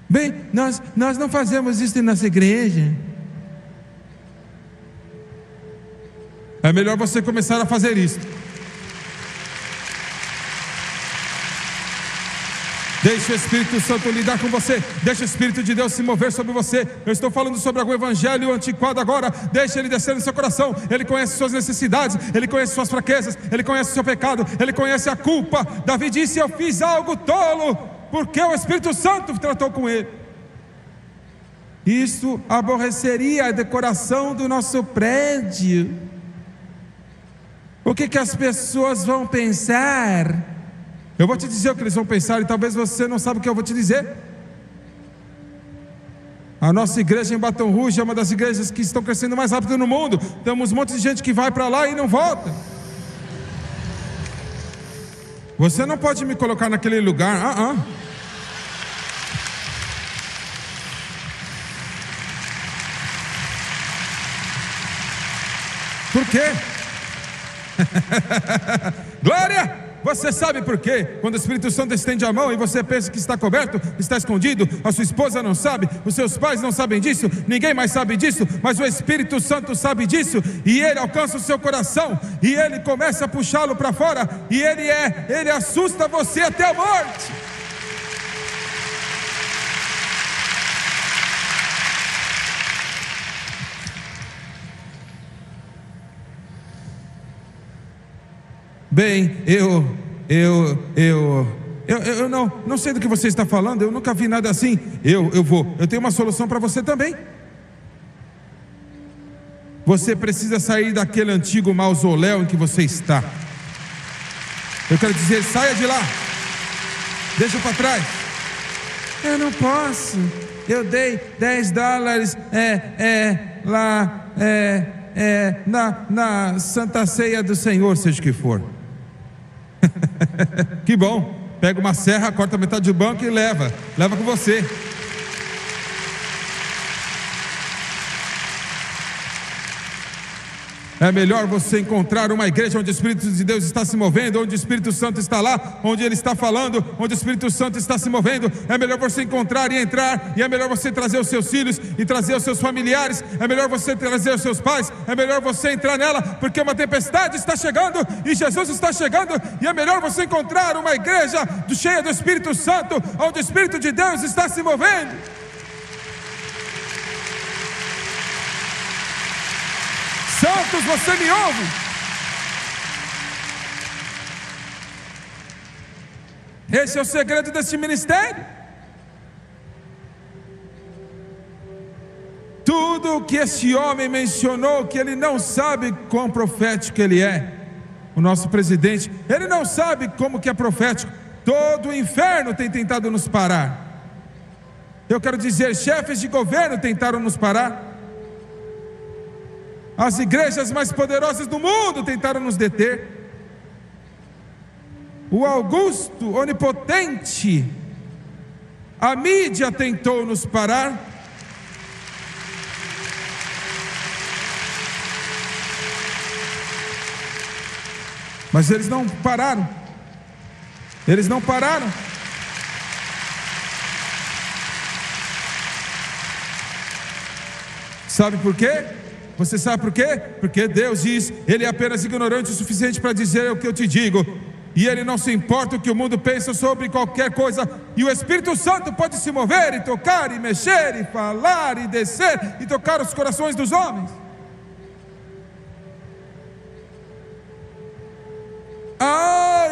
Bem, nós não fazemos isso em nossa igreja. É melhor você começar a fazer isso. Deixa o Espírito Santo lidar com você. Deixa o Espírito de Deus se mover sobre você. Eu estou falando sobre o evangelho antiquado agora. Deixa ele descer no seu coração. Ele conhece suas necessidades, ele conhece suas fraquezas, ele conhece o seu pecado, ele conhece a culpa. Davi disse: eu fiz algo tolo, porque o Espírito Santo tratou com ele. Isso aborreceria a decoração do nosso prédio. O que as pessoas vão pensar? Eu vou te dizer o que eles vão pensar, e talvez você não saiba o que eu vou te dizer. A nossa igreja em Baton Rouge é uma das igrejas que estão crescendo mais rápido no mundo. Temos um monte de gente que vai para lá e não volta. Você não pode me colocar naquele lugar. Por quê? Glória! Você sabe por quê? Quando o Espírito Santo estende a mão e você pensa que está coberto, está escondido, a sua esposa não sabe, os seus pais não sabem disso, ninguém mais sabe disso, mas o Espírito Santo sabe disso, e ele alcança o seu coração, e ele começa a puxá-lo para fora, e ele assusta você até a morte. Bem, eu não sei do que você está falando, eu nunca vi nada assim. Eu tenho uma solução para você também. Você precisa sair daquele antigo mausoléu em que você está. Eu quero dizer, saia de lá. Deixa para trás. Eu não posso. Eu dei $10 lá na Santa Ceia do Senhor, seja o que for. Que bom, pega uma serra, corta metade do banco e leva com você. É melhor você encontrar uma igreja onde o Espírito de Deus está se movendo, onde o Espírito Santo está lá, onde Ele está falando, onde o Espírito Santo está se movendo. É melhor você encontrar e entrar, e é melhor você trazer os seus filhos e trazer os seus familiares. É melhor você trazer os seus pais, é melhor você entrar nela, porque uma tempestade está chegando e Jesus está chegando. E é melhor você encontrar uma igreja cheia do Espírito Santo, onde o Espírito de Deus está se movendo. Santos, você me ouve? Esse é o segredo desse ministério. Tudo que esse homem mencionou, que ele não sabe quão profético ele é, o nosso presidente, ele não sabe como que é profético. Todo o inferno tem tentado nos parar. Eu quero dizer, chefes de governo tentaram nos parar. As igrejas mais poderosas do mundo tentaram nos deter. O Augusto onipotente, a mídia tentou nos parar. Mas eles não pararam. Eles não pararam. Sabe por quê? Você sabe por quê? Porque Deus diz, Ele é apenas ignorante o suficiente para dizer o que eu te digo, e Ele não se importa o que o mundo pensa sobre qualquer coisa. E o Espírito Santo pode se mover e tocar e mexer e falar e descer e tocar os corações dos homens.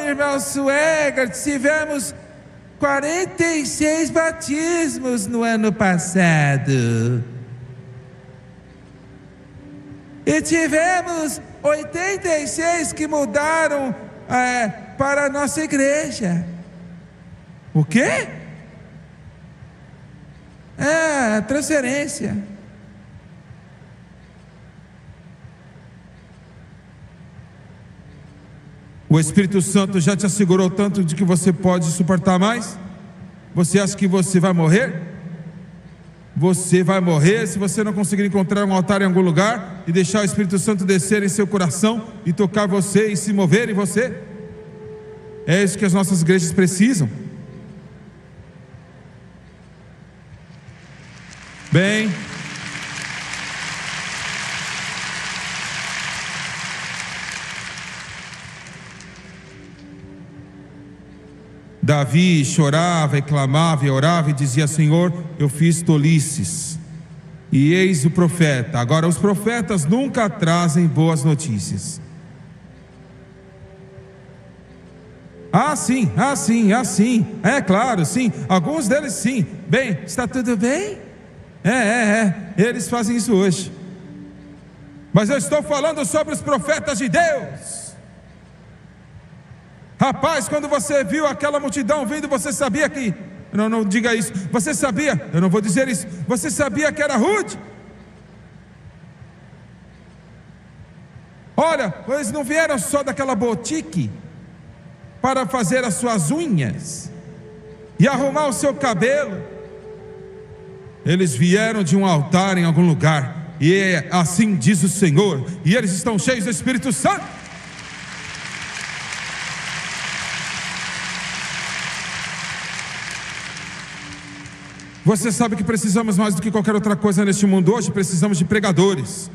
Irmão Sueger, tivemos 46 batismos no ano passado. E tivemos 86 que mudaram para a nossa igreja. O quê? Transferência. O Espírito Santo já te assegurou tanto de que você pode suportar mais? Você acha que você vai morrer? você vai morrer se você não conseguir encontrar um altar em algum lugar e deixar o Espírito Santo descer em seu coração e tocar você e se mover em você. É isso que as nossas igrejas precisam. Bem, Davi chorava e clamava e orava e dizia: Senhor, eu fiz tolices. E eis o profeta. Agora, os profetas nunca trazem boas notícias. Sim. É claro, sim. Alguns deles sim. Bem, está tudo bem? Eles fazem isso hoje. Mas eu estou falando sobre os profetas de Deus. Rapaz, quando você viu aquela multidão vindo, você sabia que... Não diga isso. Você sabia, eu não vou dizer isso. Você sabia que era rude? Olha, eles não vieram só daquela boutique para fazer as suas unhas e arrumar o seu cabelo. Eles vieram de um altar em algum lugar, e assim diz o Senhor, e eles estão cheios do Espírito Santo. Você sabe que precisamos mais do que qualquer outra coisa neste mundo hoje. Precisamos de pregadores.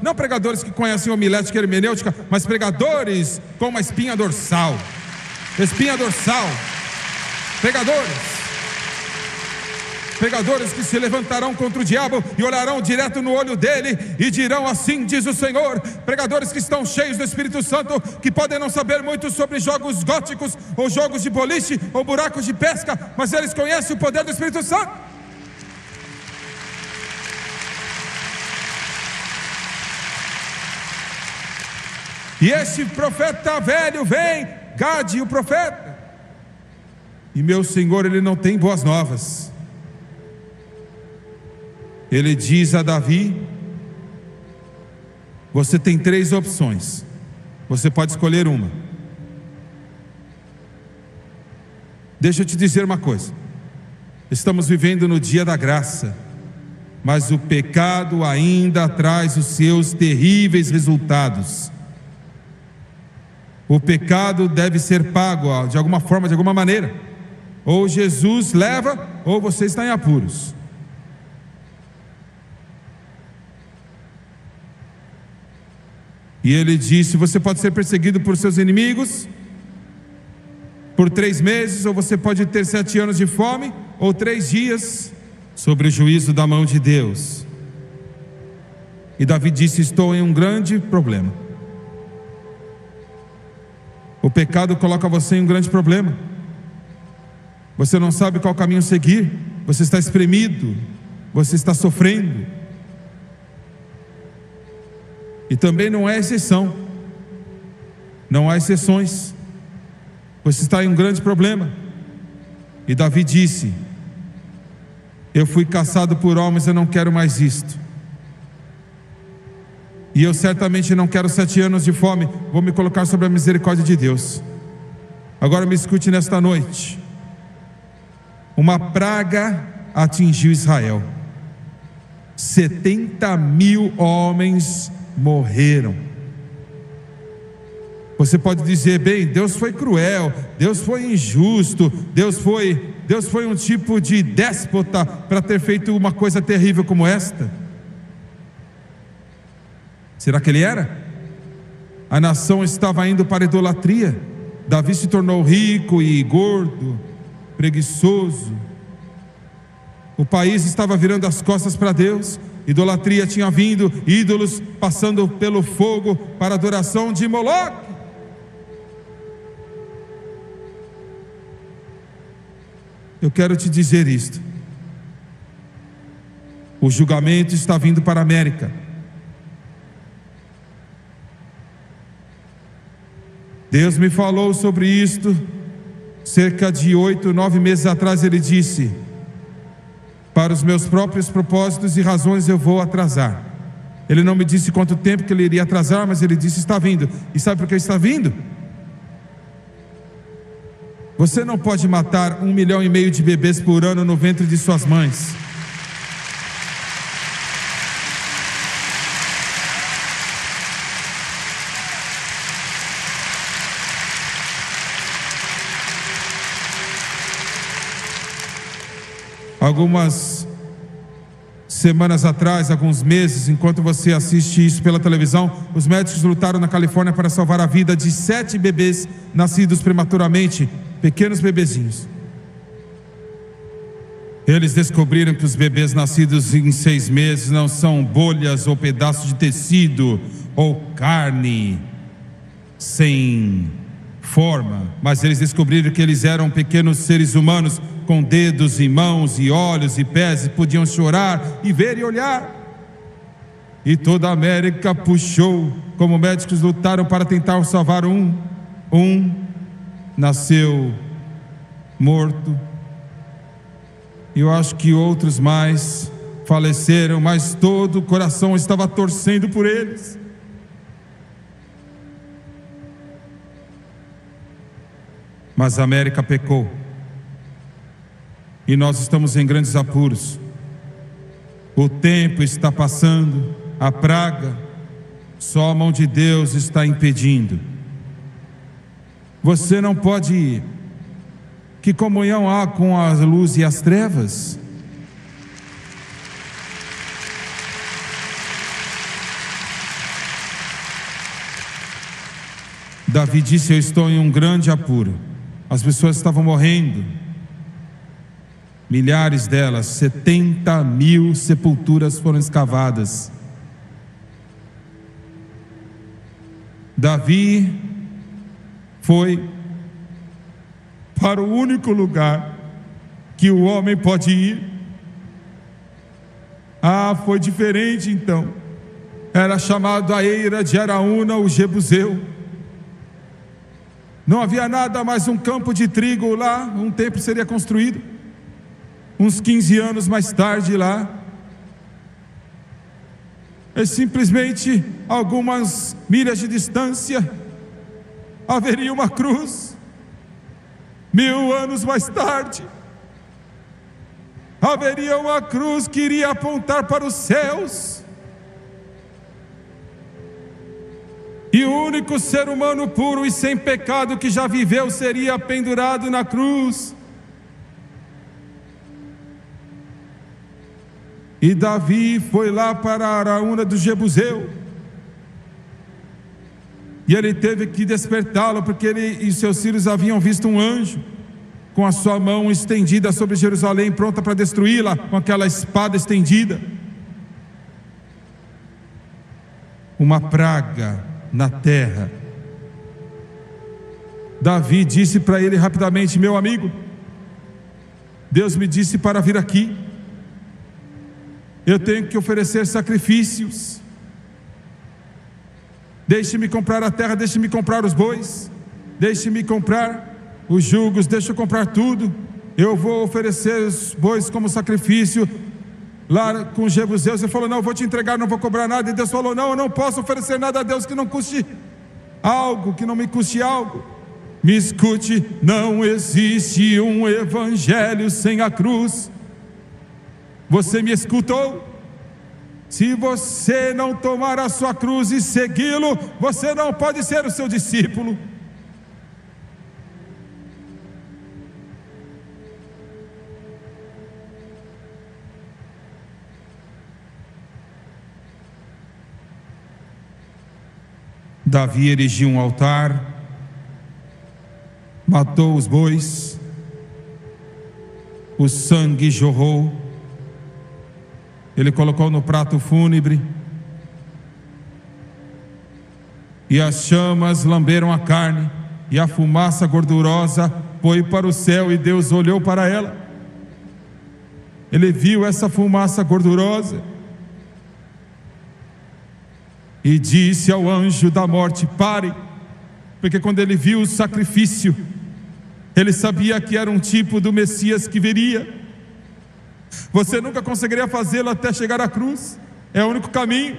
Não pregadores que conhecem homilética e hermenêutica, mas pregadores com uma espinha dorsal. Pregadores que se levantarão contra o diabo e olharão direto no olho dele e dirão: assim diz o Senhor. Pregadores que estão cheios do Espírito Santo, que podem não saber muito sobre jogos góticos, ou jogos de boliche, ou buracos de pesca, mas eles conhecem o poder do Espírito Santo. E este profeta velho vem, Gade o profeta, e meu Senhor, ele não tem boas novas. Ele diz a Davi: você tem 3 opções, você pode escolher uma. Deixa eu te dizer uma coisa: estamos vivendo no dia da graça, mas o pecado ainda traz os seus terríveis resultados. O pecado deve ser pago de alguma forma, de alguma maneira. Ou Jesus leva, ou você está em apuros. E ele disse: você pode ser perseguido por seus inimigos por 3 meses, ou você pode ter 7 anos de fome, ou 3 dias sobre o juízo da mão de Deus. E Davi disse: estou em um grande problema. O pecado coloca você em um grande problema. Você não sabe qual caminho seguir. Você está espremido, você está sofrendo. E também não é exceção. Não há exceções. Você está em um grande problema. E Davi disse: eu fui caçado por homens, eu não quero mais isto. E eu certamente não quero 7 anos de fome. Vou me colocar sobre a misericórdia de Deus. Agora me escute nesta noite. Uma praga atingiu Israel. 70.000 homens morreram. Você pode dizer: bem, Deus foi cruel, Deus foi injusto, Deus foi um tipo de déspota para ter feito uma coisa terrível como esta. Será que ele era? A nação estava indo para a idolatria. Davi se tornou rico e gordo, preguiçoso. O país estava virando as costas para Deus. Idolatria tinha vindo, ídolos passando pelo fogo para a adoração de Moloque. Eu quero te dizer isto: o julgamento está vindo para a América. Deus me falou sobre isto cerca de 8, 9 meses atrás. Ele disse: para os meus próprios propósitos e razões eu vou atrasar. Ele não me disse quanto tempo que ele iria atrasar, mas ele disse: está vindo. E sabe por que está vindo? Você não pode matar 1,5 milhão de bebês por ano no ventre de suas mães. Algumas semanas atrás, alguns meses, enquanto você assiste isso pela televisão, os médicos lutaram na Califórnia para salvar a vida de 7 bebês nascidos prematuramente, pequenos bebezinhos. Eles descobriram que os bebês nascidos em 6 meses não são bolhas ou pedaços de tecido ou carne sem forma, mas eles descobriram que eles eram pequenos seres humanos com dedos e mãos e olhos e pés, e podiam chorar e ver e olhar. E toda a América puxou, como médicos lutaram para tentar salvar um nasceu morto, e eu acho que outros mais faleceram, mas todo o coração estava torcendo por eles. Mas a América pecou, e nós estamos em grandes apuros. O tempo está passando, a praga, só a mão de Deus está impedindo. Você não pode ir. Que comunhão há com a luz e as trevas? Davi disse: eu estou em um grande apuro. As pessoas estavam morrendo, milhares delas, 70.000 sepulturas foram escavadas. Davi foi para o único lugar que o homem pode ir. Foi diferente então. Era chamado a eira de Araúna, o Jebuseu. Não havia nada mais, um campo de trigo lá. Um templo seria construído uns 15 anos mais tarde lá. É simplesmente algumas milhas de distância haveria uma cruz. 1000 anos mais tarde haveria uma cruz que iria apontar para os céus. E o único ser humano puro e sem pecado que já viveu seria pendurado na cruz. E Davi foi lá para a Araúna do Jebuseu, e ele teve que despertá-lo, porque ele e seus filhos haviam visto um anjo com a sua mão estendida sobre Jerusalém, pronta para destruí-la, com aquela espada estendida. Uma praga na terra. Davi disse para ele rapidamente: meu amigo, Deus me disse para vir aqui. Eu tenho que oferecer sacrifícios. Deixe-me comprar a terra, deixe-me comprar os bois, deixe-me comprar os jugos, deixe eu comprar tudo. Eu vou oferecer os bois como sacrifício lá com os jebuseus. Ele falou: não, eu vou te entregar, não vou cobrar nada. E Deus falou: não, eu não posso oferecer nada a Deus que não custe algo, que não me custe algo. Me escute, não existe um evangelho sem a cruz. Você me escutou? Se você não tomar a sua cruz e segui-lo, você não pode ser o seu discípulo. Davi erigiu um altar, matou os bois, o sangue jorrou, ele colocou no prato fúnebre, e as chamas lamberam a carne, e a fumaça gordurosa foi para o céu, e Deus olhou para ela. Ele viu essa fumaça gordurosa e disse ao anjo da morte: pare, porque quando ele viu o sacrifício, ele sabia que era um tipo do Messias que viria. Você nunca conseguiria fazê-lo até chegar à cruz, é o único caminho.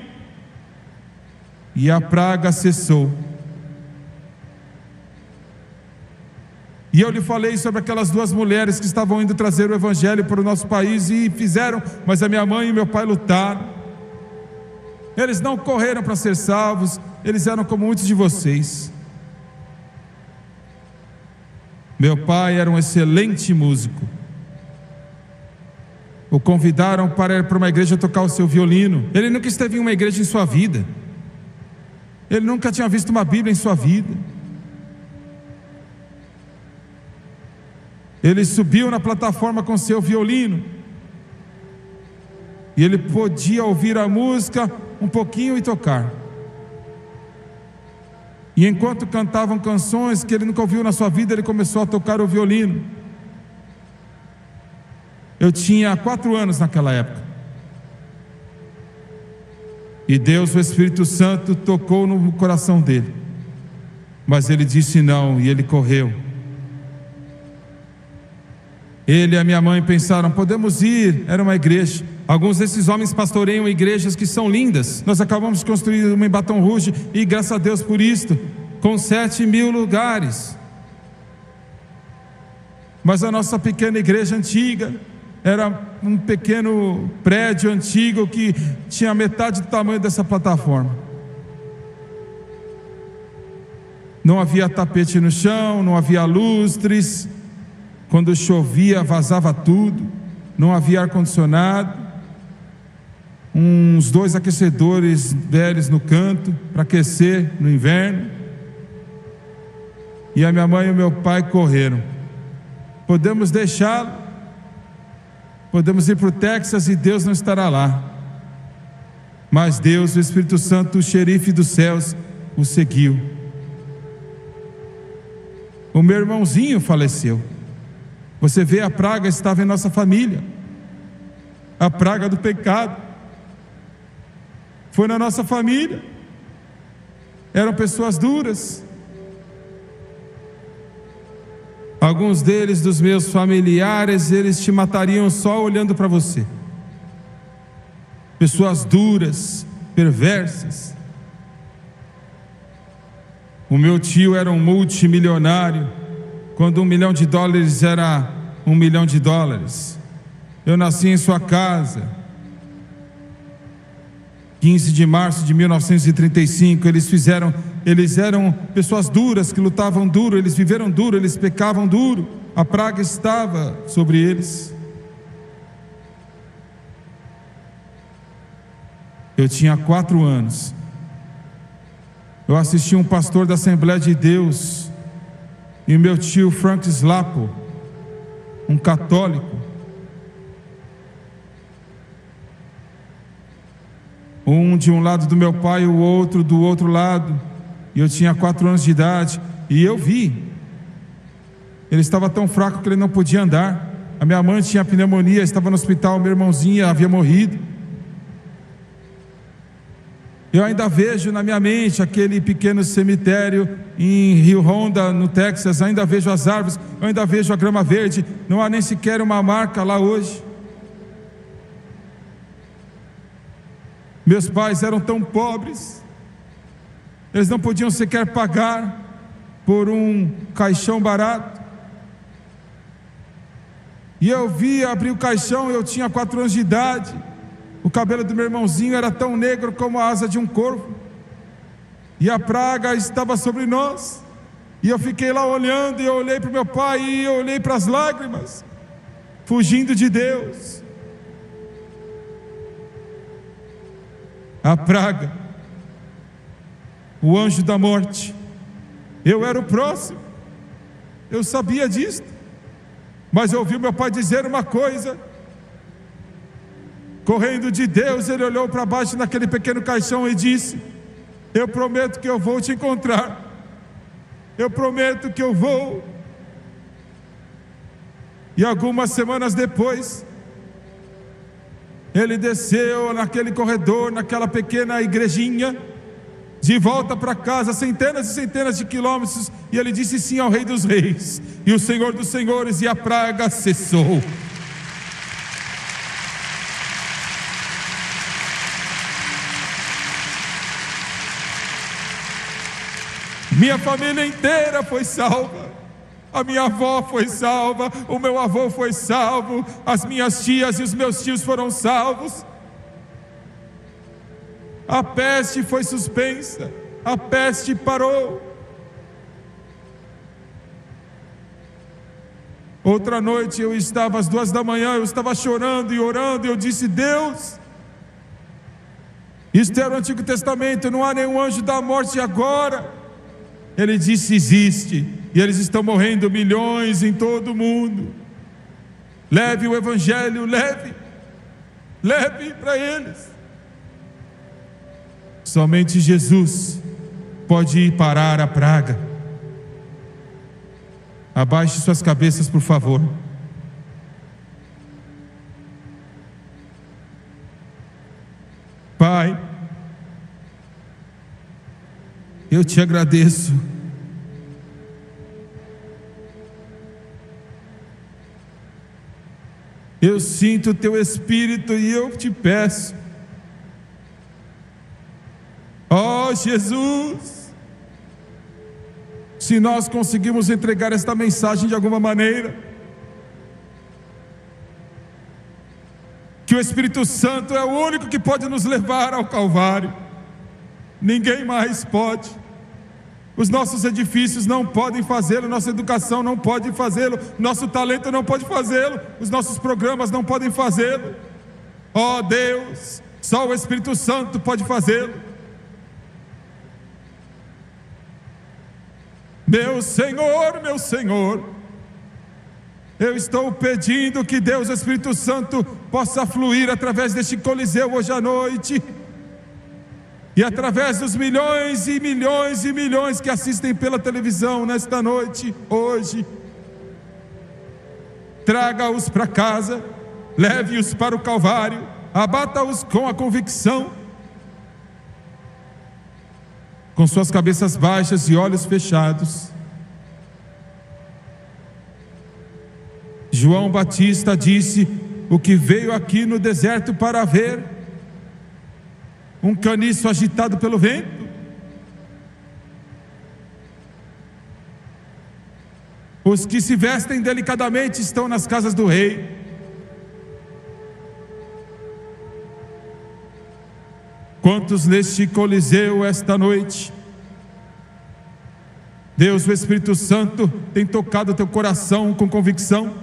E a praga cessou. E eu lhe falei sobre aquelas duas mulheres que estavam indo trazer o evangelho para o nosso país e fizeram, mas a minha mãe e meu pai lutaram. Eles não correram para ser salvos, eles eram como muitos de vocês. Meu pai era um excelente músico. O convidaram para ir para uma igreja tocar o seu violino. Ele nunca esteve em uma igreja em sua vida. Ele nunca tinha visto uma Bíblia em sua vida. Ele subiu na plataforma com seu violino. E ele podia ouvir a música um pouquinho e tocar. E enquanto cantavam canções que ele nunca ouviu na sua vida, ele começou a tocar o violino. Eu tinha 4 anos naquela época. E Deus, o Espírito Santo, tocou no coração dele. Mas ele disse não, e ele correu. Ele e a minha mãe pensaram, podemos ir, era uma igreja. Alguns desses homens pastoreiam igrejas que são lindas. Nós acabamos de construir uma em Baton Rouge, e graças a Deus por isto, com 7.000 lugares. Mas a nossa pequena igreja antiga era um pequeno prédio antigo que tinha metade do tamanho dessa plataforma. Não havia tapete no chão, não havia lustres. Quando chovia, vazava tudo. Não havia ar-condicionado. Uns 2 aquecedores velhos no canto para aquecer no inverno. E a minha mãe e o meu pai correram. Podemos deixá-lo, podemos ir para o Texas e Deus não estará lá. Mas Deus, o Espírito Santo, o xerife dos céus, o seguiu. O meu irmãozinho faleceu. Você vê, a praga estava em nossa família. A praga do pecado foi na nossa família. Eram pessoas duras. Alguns deles, dos meus familiares, eles te matariam só olhando para você. Pessoas duras, perversas. O meu tio era um multimilionário, quando $1 milhão era $1 milhão. Eu nasci em sua casa, 15 de março de 1935. Eles eram pessoas duras, que lutavam duro, eles viveram duro, eles pecavam duro. A praga estava sobre eles. Eu tinha 4 anos. Eu assisti um pastor da Assembleia de Deus e meu tio Frank Slapo, um católico, um de um lado do meu pai, o outro do outro lado. E eu tinha 4 anos de idade. E eu vi. Ele estava tão fraco que ele não podia andar. A minha mãe tinha pneumonia, estava no hospital. Meu irmãozinho havia morrido. Eu ainda vejo na minha mente aquele pequeno cemitério em Rio Honda, no Texas. Ainda vejo as árvores, eu ainda vejo a grama verde. Não há nem sequer uma marca lá hoje. Meus pais eram tão pobres, eles não podiam sequer pagar por um caixão barato. E eu vi abrir o caixão, eu tinha 4 anos de idade. O cabelo do meu irmãozinho era tão negro como a asa de um corvo. E a praga estava sobre nós. E eu fiquei lá olhando, e eu olhei para o meu pai, e eu olhei para as lágrimas, fugindo de Deus. A praga, o anjo da morte. Eu era o próximo. Eu sabia disso. Mas eu ouvi meu pai dizer uma coisa. Correndo de Deus, ele olhou para baixo naquele pequeno caixão e disse: eu prometo que eu vou te encontrar. Eu prometo que eu vou. E algumas semanas depois, ele desceu naquele corredor, naquela pequena igrejinha, de volta para casa, centenas e centenas de quilômetros, e ele disse sim ao Rei dos Reis e o Senhor dos Senhores, e a praga cessou. Minha família inteira foi salva. A minha avó foi salva, o meu avô foi salvo, as minhas tias e os meus tios foram salvos. A peste foi suspensa, a peste parou. Outra noite eu estava às 2 da manhã, eu estava chorando e orando, e eu disse: Deus, isto era o Antigo Testamento, não há nenhum anjo da morte agora. Ele disse: existe, e eles estão morrendo milhões em todo o mundo. Leve o Evangelho, leve para eles. Somente Jesus pode ir parar a praga. Abaixe suas cabeças, por favor. Pai, eu te agradeço. Eu sinto o teu Espírito e eu te peço, ó Jesus, se nós conseguimos entregar esta mensagem de alguma maneira, que o Espírito Santo é o único que pode nos levar ao Calvário, ninguém mais pode. Os nossos edifícios não podem fazê-lo, nossa educação não pode fazê-lo, nosso talento não pode fazê-lo, os nossos programas não podem fazê-lo. Ó Deus, só o Espírito Santo pode fazê-lo. Meu Senhor, eu estou pedindo que Deus, o Espírito Santo, possa fluir através deste Coliseu hoje à noite, e através dos milhões e milhões e milhões que assistem pela televisão nesta noite, hoje. Traga-os para casa, leve-os para o Calvário, abata-os com a convicção, com suas cabeças baixas e olhos fechados. João Batista disse: o que veio aqui no deserto para ver um caniço agitado pelo vento? Os que se vestem delicadamente estão nas casas do rei. Quantos neste Coliseu esta noite, Deus, o Espírito Santo, tem tocado o teu coração com convicção?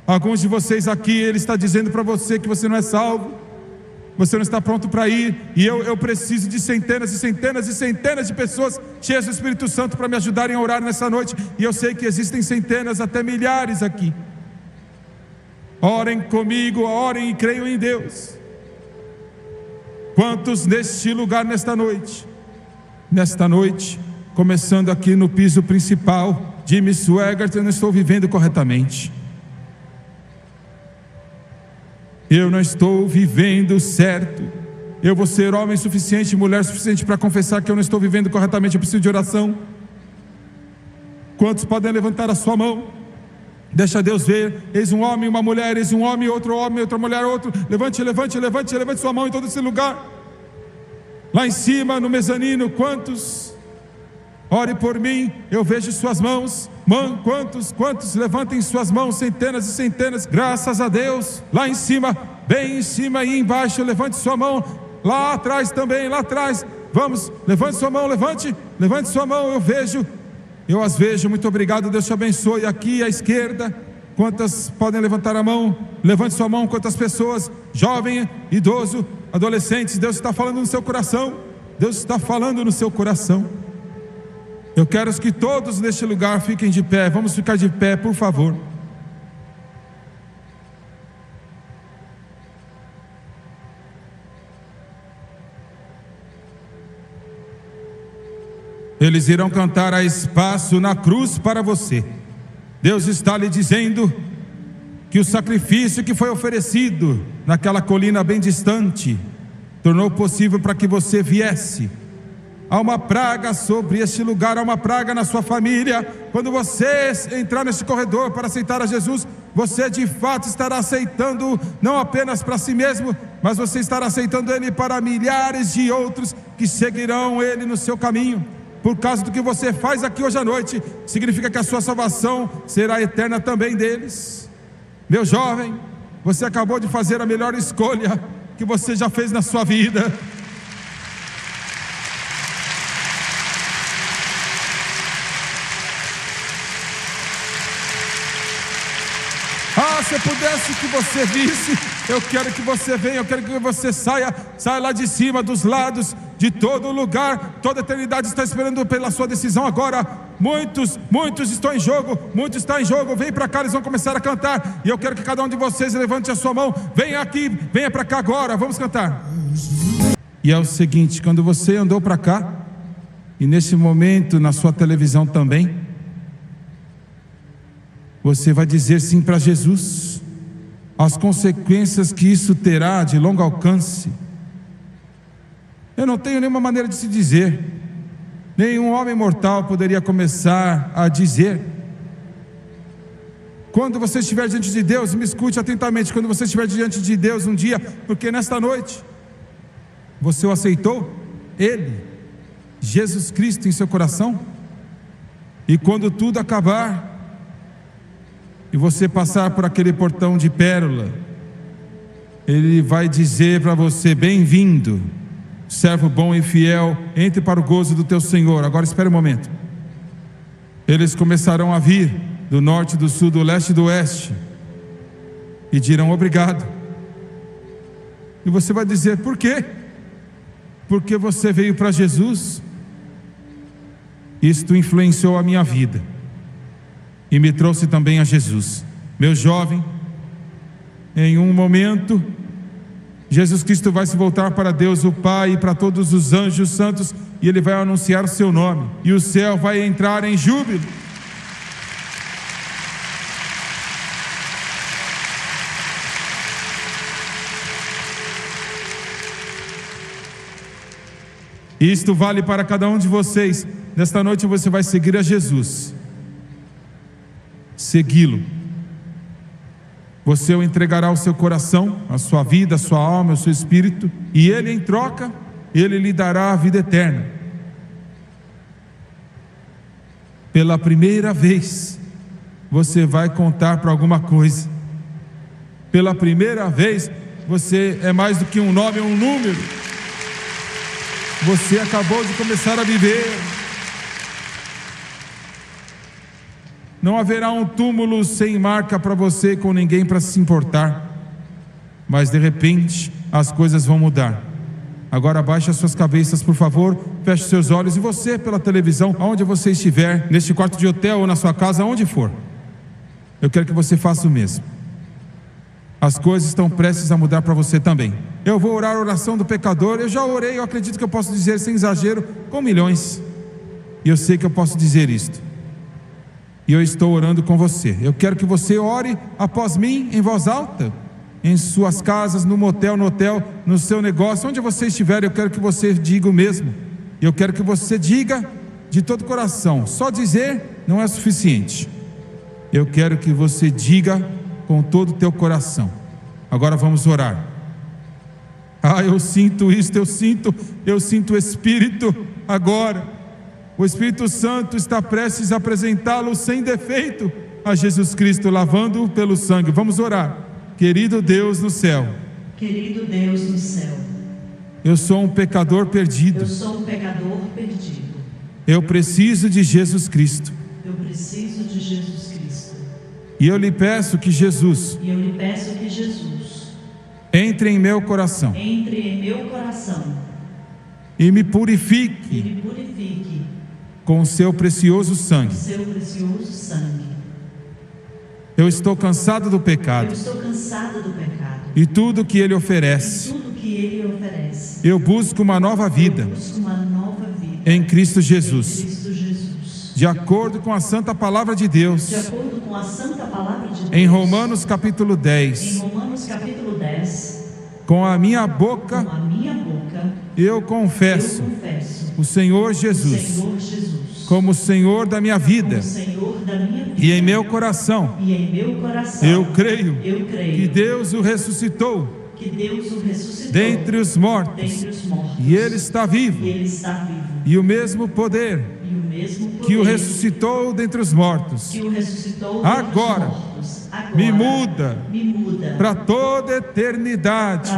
Alguns de vocês aqui, Ele está dizendo para você que você não é salvo, você não está pronto para ir, e eu preciso de centenas e centenas e centenas de pessoas cheias do Espírito Santo para me ajudarem a orar nessa noite, e eu sei que existem centenas, até milhares aqui. Orem comigo, orem e creiam em Deus. Quantos neste lugar nesta noite, começando aqui no piso principal, Jimmy Swaggart, eu não estou vivendo corretamente. Eu não estou vivendo certo. Eu vou ser homem suficiente, mulher suficiente para confessar que eu não estou vivendo corretamente. Eu preciso de oração. Quantos podem levantar a sua mão? Deixa Deus ver. Eis um homem, uma mulher, eis um homem, outra mulher, outro. Levante sua mão em todo esse lugar. Lá em cima, no mezanino, quantos? Ore por mim, eu vejo suas mãos. Quantos? Levantem suas mãos, centenas e centenas. Graças a Deus. Lá em cima, bem em cima e embaixo, levante sua mão. Lá atrás também, lá atrás. Vamos, levante sua mão, levante sua mão, eu as vejo, muito obrigado, Deus te abençoe. Aqui à esquerda, quantas podem levantar a mão? Levante sua mão. Quantas pessoas? Jovem, idoso, adolescentes. Deus está falando no seu coração. Deus está falando no seu coração. Eu quero que todos neste lugar fiquem de pé. Vamos ficar de pé, por favor. Eles irão cantar: há espaço na cruz para você. Deus está lhe dizendo que o sacrifício que foi oferecido naquela colina bem distante tornou possível para que você viesse. Há uma praga sobre este lugar, há uma praga na sua família. Quando você entrar neste corredor para aceitar a Jesus, você de fato estará aceitando não apenas para si mesmo, mas você estará aceitando Ele para milhares de outros que seguirão Ele no seu caminho. por causa do que você faz aqui hoje à noite, significa que a sua salvação será eterna também deles. Meu jovem, você acabou de fazer a melhor escolha que você já fez na sua vida. Se eu pudesse que você visse, eu quero que você venha, eu quero que você saia lá de cima, dos lados, de todo lugar. Toda a eternidade está esperando pela sua decisão agora. Muitos estão em jogo, muitos estão em jogo. Vem para cá, eles vão começar a cantar, e eu quero que cada um de vocês levante a sua mão. Venha aqui, venha para cá agora, vamos cantar. E é o seguinte, quando você andou para cá, e nesse momento na sua televisão também, você vai dizer sim para Jesus. As consequências que isso terá de longo alcance, eu não tenho nenhuma maneira de se dizer. Nenhum homem mortal poderia começar a dizer. Quando você estiver diante de Deus, me escute atentamente, quando você estiver diante de Deus um dia, porque nesta noite você o aceitou, Ele, Jesus Cristo, em seu coração, e quando tudo acabar e você passar por aquele portão de pérola, Ele vai dizer para você: bem-vindo, servo bom e fiel, entre para o gozo do teu Senhor. Agora espere um momento. Eles começarão a vir do norte, do sul, do leste e do oeste, e dirão obrigado. E você vai dizer: por quê? Porque você veio para Jesus. Isto influenciou a minha vida e me trouxe também a Jesus. Meu jovem, em um momento, Jesus Cristo vai se voltar para Deus o Pai e para todos os anjos santos, e Ele vai anunciar o seu nome, e o céu vai entrar em júbilo. Isto vale para cada um de vocês. Nesta noite você vai seguir a Jesus, segui-lo. Você o entregará o seu coração, a sua vida, a sua alma, o seu espírito, e Ele, em troca, Ele lhe dará a vida eterna. Pela primeira vez você vai contar para alguma coisa. Pela primeira vez você é mais do que um nome ou um número. Você acabou de começar a viver. Não haverá um túmulo sem marca para você, com ninguém para se importar. Mas de repente as coisas vão mudar. Agora abaixe as suas cabeças, por favor. Feche seus olhos. E você, pela televisão, aonde você estiver, neste quarto de hotel ou na sua casa, aonde for, eu quero que você faça o mesmo. As coisas estão prestes a mudar para você também. Eu vou orar a oração do pecador. Eu já orei, eu acredito que eu posso dizer sem exagero, com milhões. E eu sei que eu posso dizer isto. E eu estou orando com você. Eu quero que você ore após mim, em voz alta, em suas casas, no motel, no hotel, no seu negócio, onde você estiver. Eu quero que você diga o mesmo. Eu quero que você diga de todo o coração. Só dizer não é suficiente. Eu quero que você diga com todo o teu coração. Agora vamos orar. Eu sinto isto, eu sinto o Espírito agora. O Espírito Santo está prestes a apresentá-lo sem defeito a Jesus Cristo, lavando-o pelo sangue. Vamos orar. Querido Deus no céu. Querido Deus no céu. Eu sou um pecador perdido. Eu sou um pecador perdido. Eu preciso de Jesus Cristo. Eu preciso de Jesus Cristo. E eu lhe peço que Jesus entre em meu coração. Entre em meu coração. E me purifique. Com o seu precioso sangue. Eu estou cansado do pecado. E tudo que Ele oferece. Eu busco uma nova vida. Em Cristo Jesus. De acordo com a santa palavra de Deus. Em Romanos capítulo 10. Com a minha boca eu confesso o Senhor Jesus como Senhor da minha vida. E em meu coração eu creio que Deus o ressuscitou dentre os mortos, e Ele está vivo. E o mesmo poder que o ressuscitou dentre os mortos agora me muda para toda eternidade.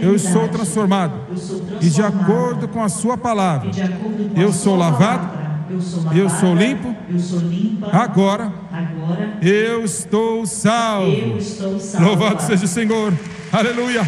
Eu sou transformado. E de acordo com a sua palavra, eu sou lavado, eu sou limpo. Agora eu estou salvo. Louvado seja o Senhor. Aleluia.